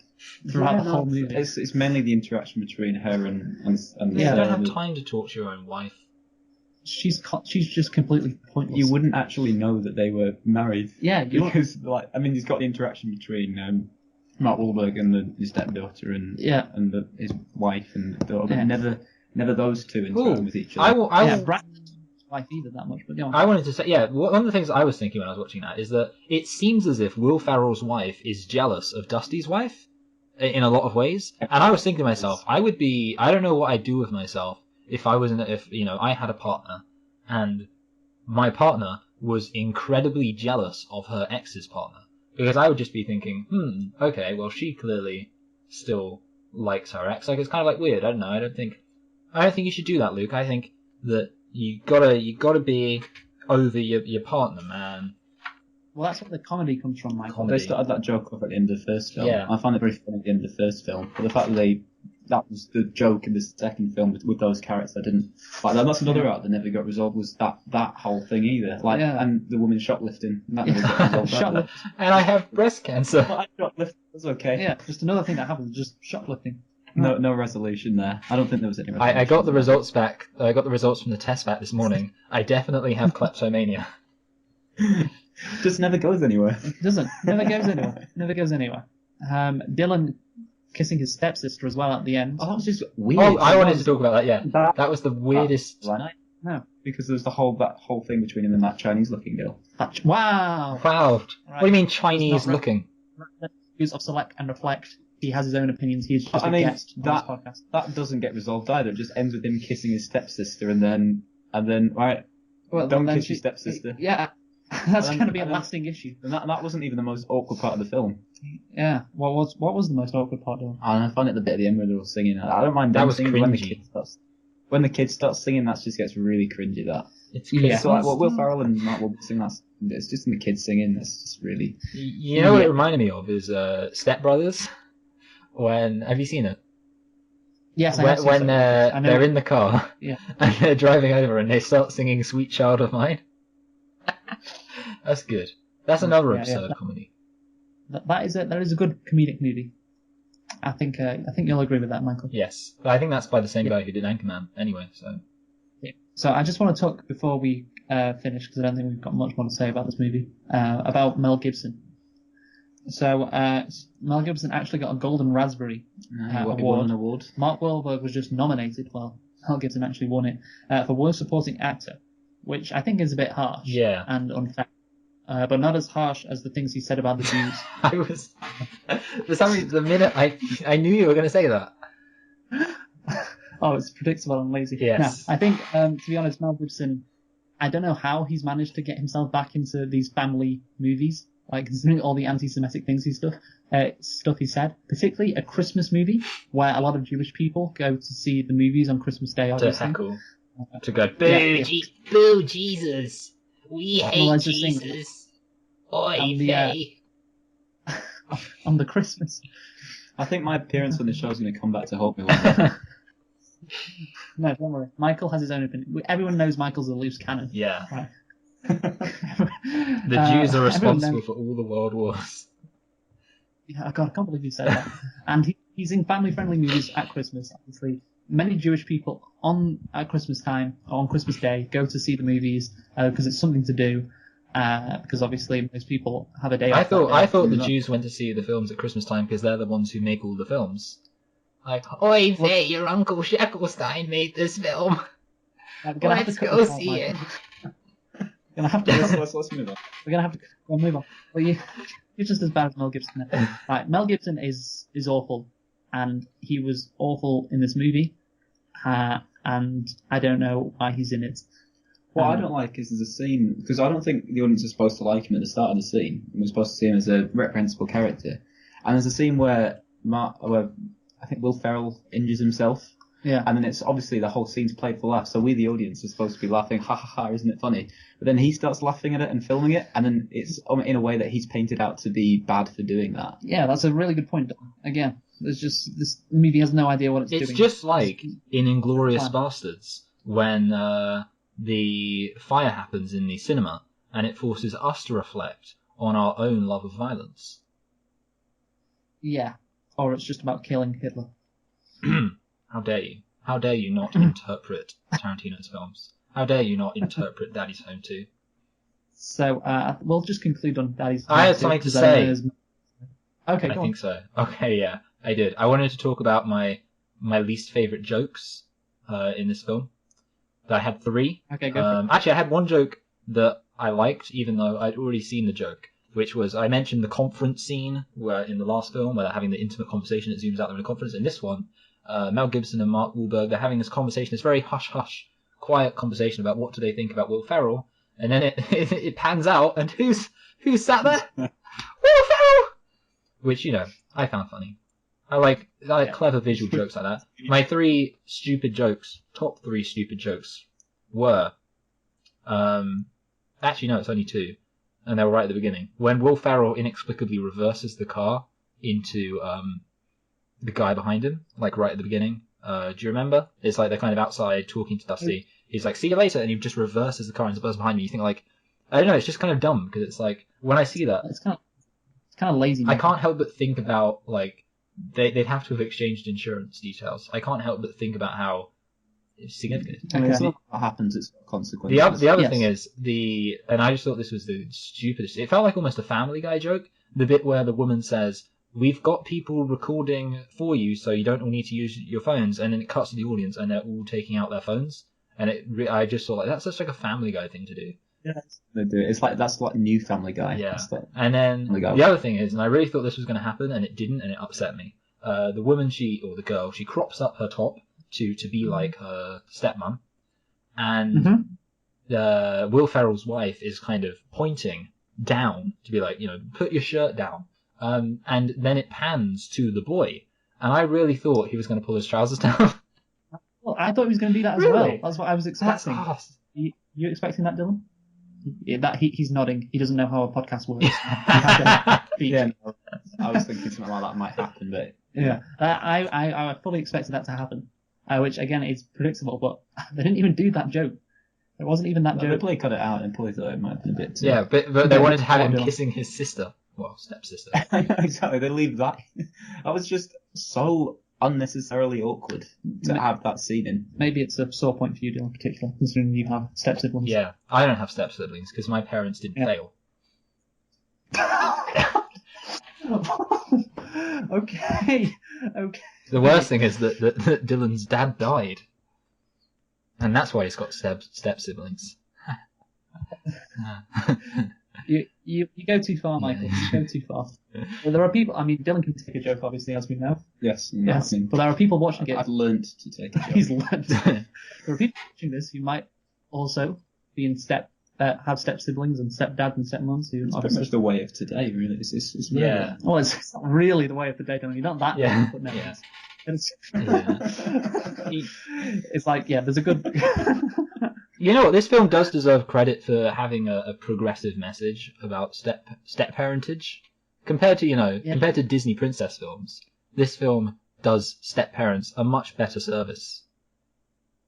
throughout the whole movie. It's mainly the interaction between her and You don't have time to talk to your own wife. She's just completely pointless. You wouldn't actually know that they were married. Yeah, because you've got the interaction between Mark Wahlberg and his stepdaughter and his wife and the daughter, but never those two interacting with each other. Brad's wife either that much, but go on. I wanted to say, one of the things I was thinking when I was watching that is that it seems as if Will Ferrell's wife is jealous of Dusty's wife in a lot of ways. And I was thinking to myself, I don't know what I'd do with myself if I had a partner and my partner was incredibly jealous of her ex's partner. Because I would just be thinking, okay, well, she clearly still likes her ex. Like, it's kind of like weird. I don't know. I don't think you should do that, Luke. I think that you gotta be over your partner, man. Well, that's what the comedy comes from, Michael. They started that joke off at the end of the first film. Yeah. I found it very funny at the end of the first film. But the fact that was the joke in the second film with those characters, I didn't like that. That's another art that never got resolved, was that whole thing either. Like, and the woman shoplifting, that never got resolved. And I have breast cancer. Well, shoplifting was okay. Yeah, just another thing that happens, just shoplifting. No resolution there. I don't think there was any resolution. I got the results back. I got the results from the test back this morning. I definitely have kleptomania. Just never goes anywhere. It doesn't. Never goes anywhere. Dylan kissing his stepsister as well at the end. Oh, that was just weird. Oh, I wanted to talk about that. Yeah, that was the weirdest. No, because there was that whole thing between him and that Chinese-looking girl. Wow. Right. What do you mean Chinese-looking? Use of select and reflect. He has his own opinions. He's just a guest on this podcast. That doesn't get resolved either. It just ends with him kissing his stepsister, and then right. Well, don't kiss your stepsister. Yeah, that's going to be a lasting issue. And that wasn't even the most awkward part of the film. Yeah. What was the most awkward part, Dylan? I find it the bit at the end where they're all singing. I don't mind that was singing cringy. When the kids start singing, that just gets really cringy. That it's so like what Will Ferrell and Mark Wahlberg sing, it's just the kids singing. That's just really. You know what it reminded me of is Step Brothers. Have you seen it? Yes, when they're in the car, yeah, and they're driving over, and they start singing "Sweet Child of Mine." That's good. That's another absurd comedy. That is a good comedic movie. I think you'll agree with that, Michael. Yes, but I think that's by the same guy who did Anchorman. Anyway, so. Yeah. So I just want to talk before we finish, because I don't think we've got much more to say about this movie, about Mel Gibson. So Mel Gibson actually got a Golden Raspberry award. He won an award. Mark Wahlberg was just nominated. Well, Mel Gibson actually won it for Worst Supporting Actor, which I think is a bit harsh and unfair. But not as harsh as the things he said about the Jews. I was, for some reason, the minute I knew you were going to say that. Oh, it's predictable and lazy. Yes. No, I think, to be honest, Mel Gibson, I don't know how he's managed to get himself back into these family movies, like considering all the anti-Semitic things stuff he said, particularly a Christmas movie where a lot of Jewish people go to see the movies on Christmas Day. Obviously. To heckle. To go, boo Jesus. We hate Jesus. Oy vey. On the Christmas. I think my appearance on the show is going to come back to haunt me. No, don't worry. Michael has his own opinion. Everyone knows Michael's a loose cannon. Yeah. Right. The Jews are responsible for all the world wars. Yeah, God, I can't believe you said that. And he's in family-friendly movies at Christmas, obviously. many Jewish people at Christmas time, or on Christmas Day, go to see the movies because it's something to do. Because obviously most people have a day off. I thought the Jews went to see the films at Christmas time because they're the ones who make all the films. Like, oi, there, your Uncle Shacklestein made this film. Let's go see it. Gonna have to. Let's move on. We're gonna have to move on. Well, you're just as bad as Mel Gibson. Right, Mel Gibson is awful, and he was awful in this movie, and I don't know why he's in it. What I don't like is there's a scene, because I don't think the audience is supposed to like him at the start of the scene. We're supposed to see him as a reprehensible character. And there's a scene where I think Will Ferrell injures himself. Yeah. And then it's obviously the whole scene's played for laughs, so we, the audience, are supposed to be laughing, ha ha ha, isn't it funny? But then he starts laughing at it and filming it, and then it's in a way that he's painted out to be bad for doing that. Yeah, that's a really good point. Again, there's just, this movie has no idea what it's doing. It's just like in Inglourious Bastards, when the fire happens in the cinema, and it forces us to reflect on our own love of violence. Yeah. Or it's just about killing Hitler. How dare you? How dare you not interpret Tarantino's films? How dare you not interpret Daddy's Home 2? So, we'll just conclude on Daddy's Home. I had something to say. Okay, I think so. Okay, yeah, I did. I wanted to talk about my least favourite jokes in this film. I had 3. Okay, go for it. Actually, I had one joke that I liked, even though I'd already seen the joke, which was, I mentioned the conference scene where in the last film, where they're having the intimate conversation that zooms out in a conference. In this one, Mel Gibson and Mark Wahlberg, they're having this conversation, this very hush-hush, quiet conversation about what do they think about Will Ferrell, and then it pans out, and who's sat there? Will Ferrell! Which, I found funny. I like clever visual jokes like that. My top 3 stupid jokes were, actually no, it's only 2, and they were right at the beginning. When Will Ferrell inexplicably reverses the car into the guy behind him, like right at the beginning. Do you remember? It's like they're kind of outside talking to Dusty. He's like, see you later, and he just reverses the car into the person behind me. You think like, I don't know, it's just kind of dumb, because it's like, when I see that, It's kind of lazy. I can't help but think about, like, they'd have to have exchanged insurance details. I can't help but think about how significant it is. I mean, Okay. it's not what happens, it's consequences. The other Yes. thing is, and I just thought this was the stupidest, it felt like almost a Family Guy joke, the bit where the woman says, we've got people recording for you, so you don't all need to use your phones, and then it cuts to the audience, and they're all taking out their phones, and I just thought, like, that's such like a Family Guy thing to do. They do it. It's like, that's like new Family Guy. Yeah. It's like, And then Family Guy. the other thing is, and I really thought this was going to happen, and it didn't, and it upset me. The woman, or the girl, she crops up her top to be like her stepmom, and Will Ferrell's wife is kind of pointing down to be like, put your shirt down. And then it pans to the boy, and I really thought he was going to pull his trousers down. Well, I thought he was going to do that as Really? well. That's what I was That's expecting. ass. You expecting that, Dylan? Yeah, he's nodding. He doesn't know how a podcast works. yeah, no, I was thinking something like that might happen, but Yeah, I fully expected that to happen, which again is predictable. But they didn't even do that joke. There wasn't even that they joke. probably cut it out and probably thought it might have been a bit too... Yeah, but they wanted to have him Dylan. kissing his sister. Well, stepsister. Exactly, they leave that. That was just so unnecessarily awkward to have that scene in. Maybe it's a sore point for you, Dylan, in particular, considering you have step siblings. Yeah, I don't have step siblings because my parents didn't Yeah. fail. Okay. The worst thing is that Dylan's dad died, and that's why he's got step siblings. You go too far, Michael. You go too far. Well, there are people. I mean, Dylan can take a joke, obviously, as we know. Yes, Yes, I mean, but there are people watching it. I've learnt to take a joke. He's learned. There are people watching this who might also be in have step siblings and stepdads and stepmoms who It's pretty obviously. much the way of today, really. It's really Yeah. Well, it's not really the way of the day, Dylan. You're not that. Yeah. But no, Yeah. it's, Yeah. it's like, yeah, there's a good. You know what? This film does deserve credit for having a progressive message about step parentage. Compared to Disney princess films, this film does step parents a much better service.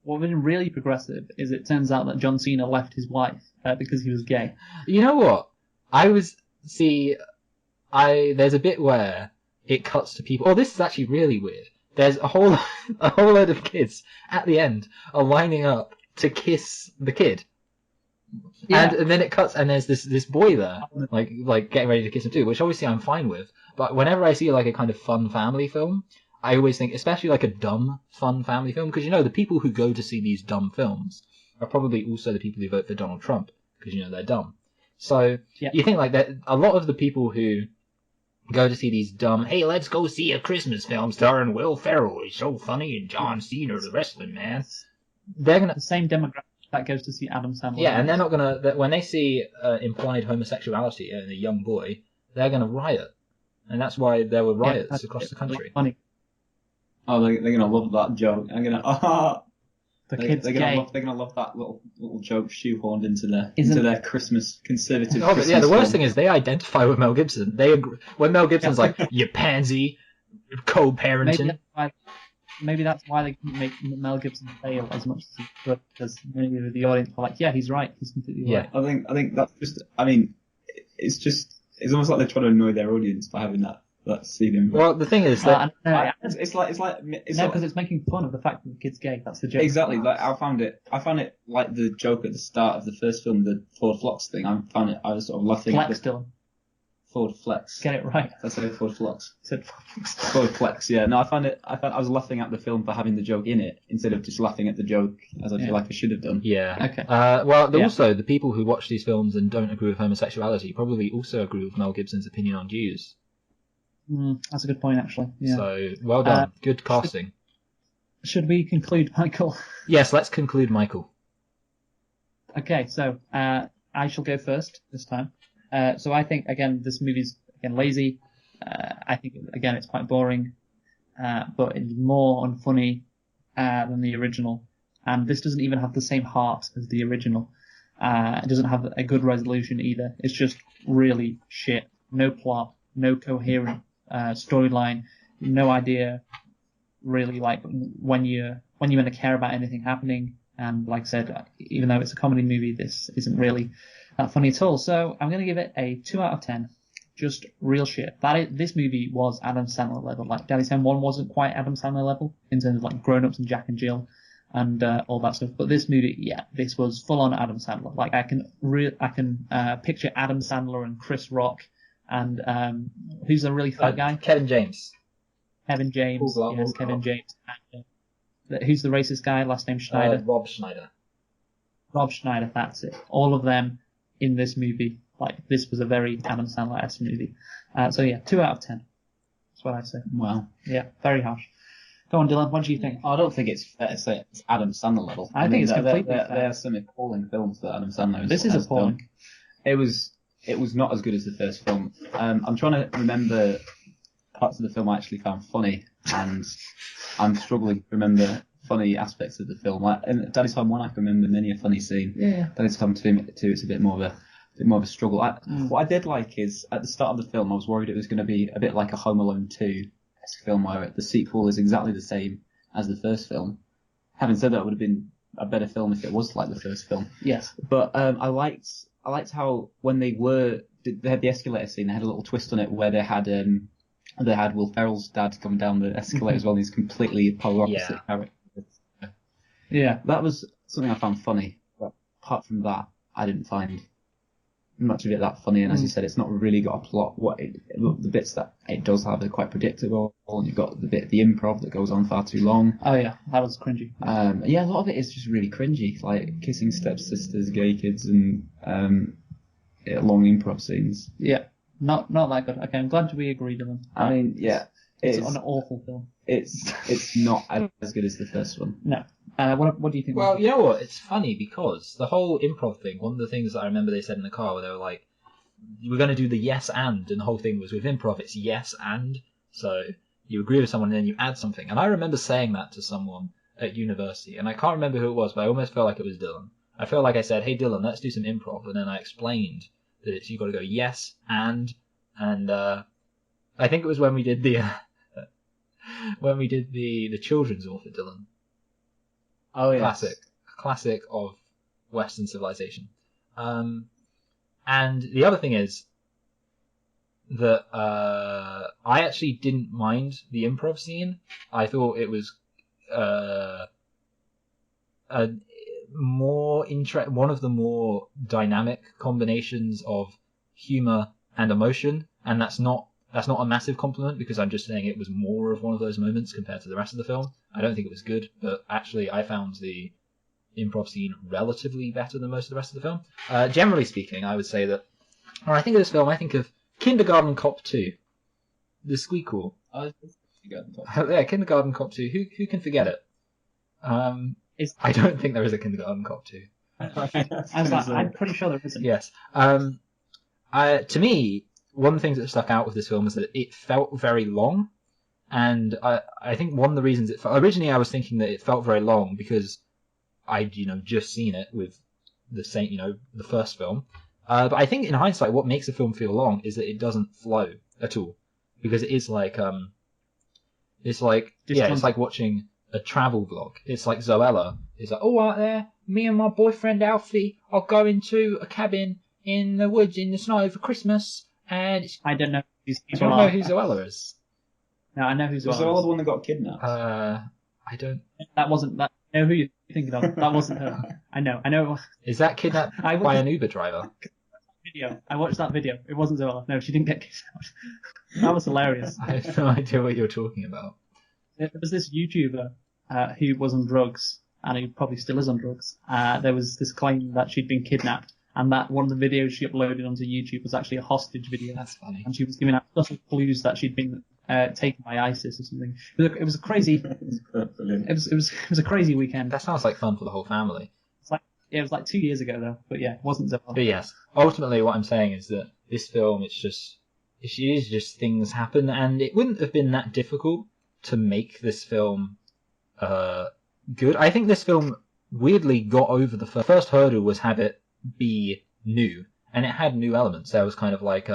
What was really progressive is it turns out that John Cena left his wife because he was gay. You know what? There's a bit where it cuts to people. Oh, this is actually really weird. there's a whole a whole load of kids at the end are lining up to kiss the kid. Yeah. And then it cuts, and there's this boy there, like getting ready to kiss him too, which obviously I'm fine with. But whenever I see like a kind of fun family film, I always think, especially like a dumb fun family film, because the people who go to see these dumb films are probably also the people who vote for Donald Trump, because they're dumb. So Yeah. you think like that a lot of the people who go to see these dumb, hey, let's go see a Christmas film starring Will Ferrell, he's so funny, and John Cena, the wrestling man, they're gonna. The same demographic that goes to see Adam Sandler. Yeah, and they're not gonna. When they see implied homosexuality in a young boy, they're gonna riot, and that's why there were riots across the country. Funny. Oh, they're gonna love that joke. I'm gonna. The kid's gay. They're gonna love that little joke shoehorned into their Christmas conservative. Oh, but Christmas yeah, the worst film. thing is they identify with Mel Gibson. They agree, when Mel Gibson's like, "You pansy, co-parenting." Maybe that's why they couldn't make Mel Gibson fail as much as he could, because maybe the audience were like, yeah, he's right, he's completely right. I think that's just. I mean, it's almost like they're trying to annoy their audience by having that scene. Well, the thing is that It's like because it's making fun of the fact that the kid's gay. That's the joke. exactly. Like I found it like the joke at the start of the first film, the Ford Flux thing. I was sort of laughing Flex, at the Dylan. Ford Flex. Get it right. That's how Ford Flux. Said Ford Flex. Yeah. No, I was laughing at the film for having the joke in it instead of just laughing at the joke as I feel like I should have done. yeah. Okay. Also the people who watch these films and don't agree with homosexuality probably also agree with Mel Gibson's opinion on Jews. That's a good point, actually. Yeah. So well done, good casting. Should we conclude, Michael? Yes, let's conclude, Michael. Okay, so I shall go first this time. So I think, again, this movie's lazy. I think, again, it's quite boring, but it's more unfunny than the original. And this doesn't even have the same heart as the original. It doesn't have a good resolution either. It's just really shit. No plot, no coherent storyline, no idea really like when you're going to care about anything happening. And like I said, even though it's a comedy movie, this isn't really that funny at all. So I'm going to give it a 2 out of 10. Just real shit. This movie was Adam Sandler level. Like Daddy's Home 1 wasn't quite Adam Sandler level in terms of like Grown Ups and Jack and Jill and all that stuff. But this movie, yeah, this was full on Adam Sandler. Like I can picture Adam Sandler and Chris Rock and who's the really fat guy? Kevin James. Kevin James. Yes, Kevin James. Who's the racist guy? Last name Schneider. Rob Schneider. Rob Schneider, that's it. All of them in this movie. Like, this was a very Adam Sandler-esque movie. So yeah, 2 out of 10. That's what I say. Wow. Yeah, very harsh. Go on, Dylan, what do you think? I don't think it's fair to say it's Adam Sandler level. I think it's completely fair. There are some appalling films that Adam Sandler This is has appalling. done. It was not as good as the first film. I'm trying to remember parts of the film I actually found funny, and I'm struggling to remember funny aspects of the film. Like, in Daddy's Home 1, I can remember many a funny scene. Yeah. Daddy's Home 2, it's a bit more of a struggle. What I did like is, at the start of the film, I was worried it was going to be a bit like a Home Alone 2-esque film, where the sequel is exactly the same as the first film. Having said that, it would have been a better film if it was like the first film. Yes. But I liked how when they had the escalator scene, they had a little twist on it where they had Will Ferrell's dad coming down the escalator as well, and he's completely polar opposite character. Yeah. That was something I found funny, but apart from that, I didn't find much of it that funny. And as you said, it's not really got a plot. The bits that it does have are quite predictable, and you've got the improv that goes on far too long. Oh yeah, that was cringy. Yeah, a lot of it is just really cringy, like kissing stepsisters, gay kids, and long improv scenes. Yeah, not that good. Okay, I'm glad we agreed on them. I mean, yeah, it's an awful film. It's not as good as the first one. No. What do you think? Well, you know what? It's funny because the whole improv thing, one of the things that I remember they said in the car where they were like, we're going to do the yes and the whole thing was with improv, it's yes and. So you agree with someone and then you add something. And I remember saying that to someone at university, and I can't remember who it was, but I almost felt like it was Dylan. I feel like I said, hey Dylan, let's do some improv, and then I explained that you've got to go yes and I think it was when we did the children's author, Dylan. Oh yeah. Classic of Western civilization. And the other thing is, that I actually didn't mind the improv scene. I thought it was a one of the more dynamic combinations of humor and emotion, and that's not a massive compliment because I'm just saying it was more of one of those moments compared to the rest of the film. I don't think it was good, but actually I found the improv scene relatively better than most of the rest of the film. Generally speaking, I would say that when I think of this film, I think of Kindergarten Cop 2, the squeakquel. Yeah, Kindergarten Cop 2. Who can forget it? I don't think there is a Kindergarten Cop 2. I'm pretty sure there isn't. Yes. To me, one of the things that stuck out with this film is that it felt very long, and I think one of the reasons originally I was thinking that it felt very long because I'd just seen it with the same the first film, but I think in hindsight what makes a film feel long is that it doesn't flow at all, because it is like it's like watching a travel vlog. It's like Zoella is like, oh, out there, me and my boyfriend Alfie are going to a cabin in the woods in the snow for Christmas, and I don't know who these I people don't know are. who Zoella is. No, I know who Was Zoella Zoella is. the one that got kidnapped? I don't. That wasn't that. I know who you're thinking of. That wasn't her. I know. Is that kidnapped I by watched an Uber driver? video. I watched that video. It wasn't Zoella. No, she didn't get kidnapped. That was hilarious. I have no idea what you're talking about. There was this YouTuber who was on drugs, and who probably still is on drugs. There was this claim that she'd been kidnapped, and that one of the videos she uploaded onto YouTube was actually a hostage video. That's funny. And she was giving out subtle clues that she'd been taken by ISIS or something. It was a crazy. Brilliant. It was a crazy weekend. That sounds like fun for the whole family. It was like 2 years ago though, but yeah, it wasn't Zoella. But yes, ultimately what I'm saying is that this film, it is just things happen, and it wouldn't have been that difficult to make this film good. I think this film weirdly got over the first hurdle was have it be new, and it had new elements. There was kind of like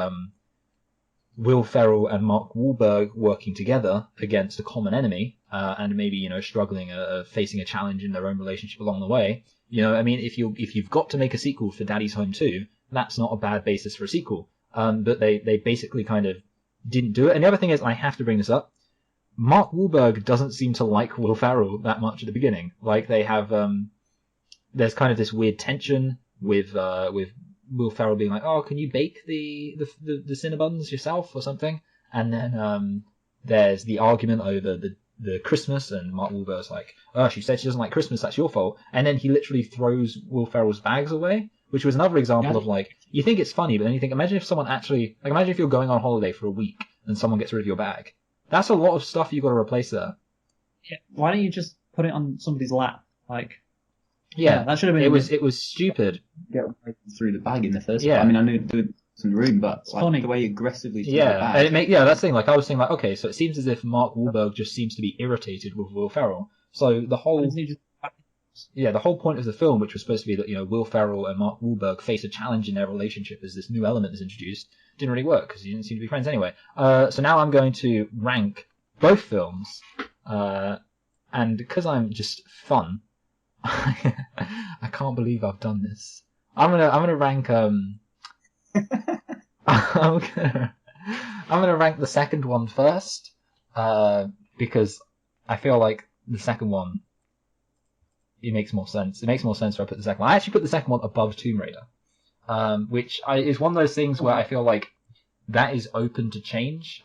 Will Ferrell and Mark Wahlberg working together against a common enemy, and maybe struggling, facing a challenge in their own relationship along the way. I mean, if you've got to make a sequel for Daddy's Home 2, that's not a bad basis for a sequel. But they basically kind of didn't do it. And the other thing is, I have to bring this up, Mark Wahlberg doesn't seem to like Will Ferrell that much at the beginning. Like they have, there's kind of this weird tension with Will Ferrell being like, oh, can you bake the Cinnabons yourself or something? And then there's the argument over the Christmas, and Mark Wahlberg's like, oh, she said she doesn't like Christmas, that's your fault. And then he literally throws Will Ferrell's bags away, which was another example of like, you think it's funny, but then you think, imagine if someone actually, like imagine if you're going on holiday for a week and someone gets rid of your bag. That's a lot of stuff you've got to replace there. Yeah. Why don't you just put it on somebody's lap? Like, Yeah, that should have been. it was stupid. Get through the bag in the first Yeah. place. I mean, I knew there wasn't room, but like, funny. the way he aggressively threw the Yeah, bag. and that's the thing. Like I was saying, like okay, so it seems as if Mark Wahlberg just seems to be irritated with Will Ferrell. So the whole the whole point of the film, which was supposed to be that Will Ferrell and Mark Wahlberg face a challenge in their relationship as this new element is introduced, didn't really work because they didn't seem to be friends anyway. So now I'm going to rank both films, and because I'm just fun, I can't believe I've done this. I'm gonna rank I'm gonna rank the second one first, because I feel like the second one, it makes more sense. It makes more sense if I put the second one. I actually put the second one above Tomb Raider, which is one of those things where I feel like that is open to change.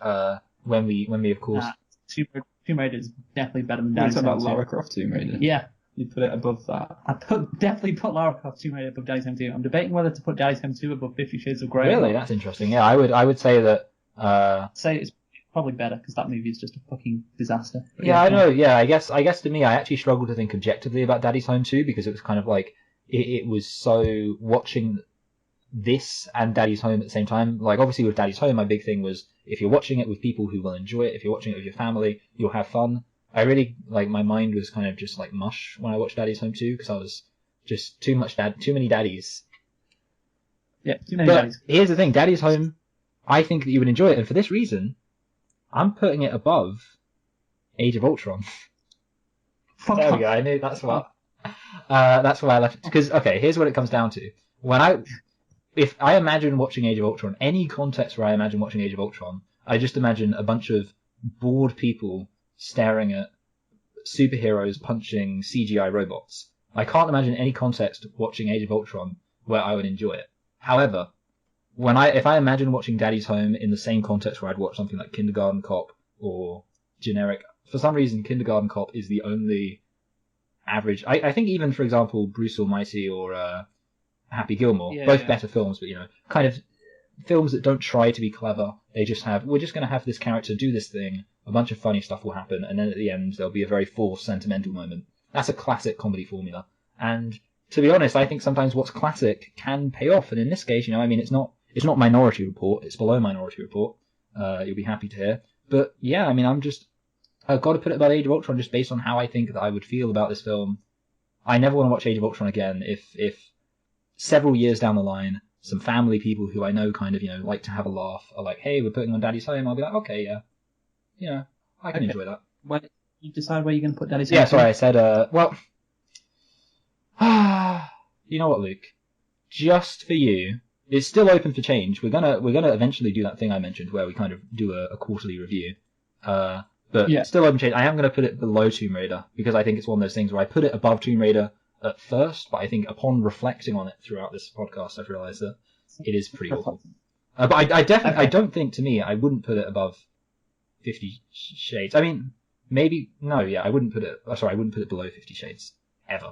When we of course. Tomb Raider is definitely better than You Daddy's talk Home about 2. Lara Croft Tomb Raider. Yeah, You put it above that. I definitely put Lara Croft Tomb Raider above Daddy's Home 2. I'm debating whether to put Daddy's Home 2 above 50 Shades of Grey. Really, that's interesting. Yeah, I would say that. Say it's probably better because that movie is just a fucking disaster. But Yeah, I know. Yeah, I guess to me, I actually struggled to think objectively about Daddy's Home 2 because it was kind of like it was so watching this and Daddy's Home at the same time. Like obviously with Daddy's Home, my big thing was if you're watching it with people who will enjoy it, if you're watching it with your family, you'll have fun. I really like my mind was kind of just like mush when I watched Daddy's Home 2 because I was just too many daddies. Yeah, too many But daddies. here's the thing, Daddy's Home, I think that you would enjoy it, and for this reason, I'm putting it above Age of Ultron. Fuck There we off. go. I knew that's why I left it. Because okay, here's what it comes down to. if I imagine watching Age of Ultron, any context where I imagine watching Age of Ultron, I just imagine a bunch of bored people staring at superheroes punching CGI robots. I can't imagine any context watching Age of Ultron where I would enjoy it. However, if I imagine watching Daddy's Home in the same context where I'd watch something like Kindergarten Cop or generic, for some reason Kindergarten Cop is the only average. I think even, for example, Bruce Almighty or Happy Gilmore, both better films, but kind of films that don't try to be clever. They just we're just going to have this character do this thing, a bunch of funny stuff will happen, and then at the end there'll be a very forced sentimental moment. That's a classic comedy formula. And to be honest, I think sometimes what's classic can pay off, and in this case, it's not Minority Report, it's below Minority Report. You'll be happy to hear. But yeah, I've got to put it above Age of Ultron just based on how I think that I would feel about this film. I never want to watch Age of Ultron again if several years down the line, some family people who I know kind of, like to have a laugh are like, hey, we're putting on Daddy's Home. I'll be like, okay, yeah. I can enjoy that. When you decide where you're going to put Daddy's Home? Yeah, sorry, I said, you know what, Luke? Just for you, it's still open for change. We're gonna eventually do that thing I mentioned where we kind of do a quarterly review. But still open change. I am going to put it below Tomb Raider because I think it's one of those things where I put it above Tomb Raider at first, but I think upon reflecting on it throughout this podcast, I've realised that it is pretty awful. But I definitely, I don't think, to me, I wouldn't put it above 50 Shades. I mean, maybe, no, yeah, I wouldn't put it below 50 Shades, ever.